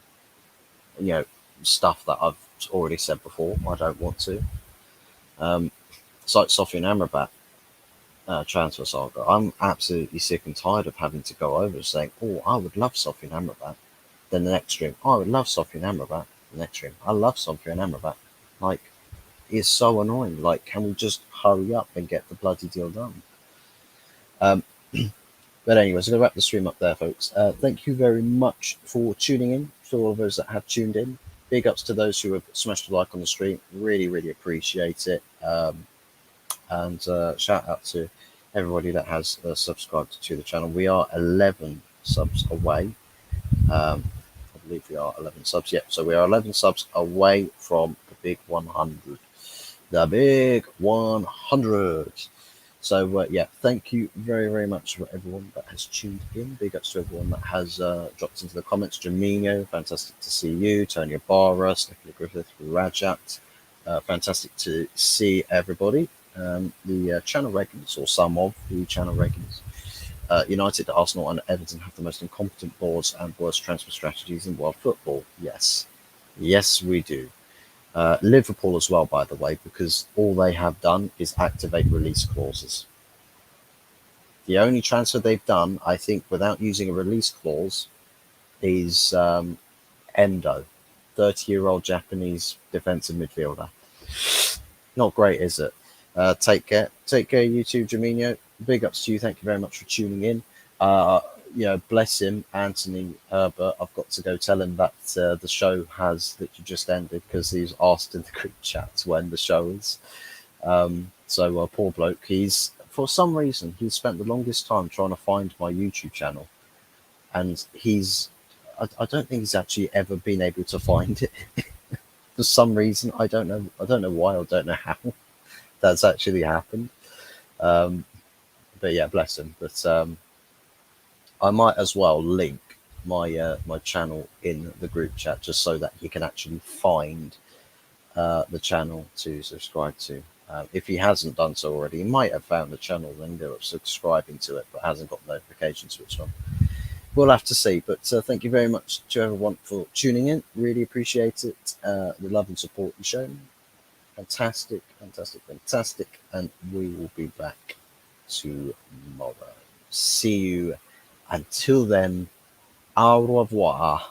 stuff that I've already said before. I don't want to. It's like Sofian Amrabat transfer saga. I'm absolutely sick and tired of having to go over saying, oh, I would love Sofian Amrabat. Then the next stream, oh, I would love Sofian Amrabat. The next stream, I love Sofian Amrabat. Like, it's so annoying. Like, can we just hurry up and get the bloody deal done? But anyways, I'm going to wrap the stream up there, folks. Thank you very much for tuning in. For all of those that have tuned in, big ups to those who have smashed a like on the stream. Really, really appreciate it. And shout out to everybody that has subscribed to the channel. We are 11 subs away. I believe we are 11 subs. Yep, so we are 11 subs away from the big 100. The big 100. So yeah, thank you very, very much for everyone that has tuned in. Big ups to everyone that has dropped into the comments. Jamino, fantastic to see you. Tony Barra, Nicola Griffith, Rajat, fantastic to see everybody. The channel regulars, or some of the channel regulars. United, Arsenal, and Everton have the most incompetent boards and worst transfer strategies in world football. Yes, yes, we do. Liverpool as well, by the way, because all they have done is activate release clauses. The only transfer they've done, I think, without using a release clause is Endo, 30-year-old Japanese defensive midfielder. Not great, is it? Take care, you too, Jamino. Big ups to you. Thank you very much for tuning in. Uh, bless him, Anthony Herbert. I've got to go tell him that the show has literally just ended because he was asked in the group chat when the show is. So poor bloke. He's for some reason he's spent the longest time trying to find my YouTube channel, and I don't think he's actually ever been able to find it for some reason. I don't know. I don't know why. I don't know how that's actually happened. Um, but yeah, bless him. But I might as well link my channel in the group chat just so that he can actually find the channel to subscribe to. If he hasn't done so already, he might have found the channel and ended up subscribing to it, but hasn't got notifications switched on. We'll have to see. But thank you very much to everyone for tuning in. Really appreciate it. The love and support you shown. Fantastic, fantastic, fantastic. And we will be back tomorrow. See you. Until then, au revoir.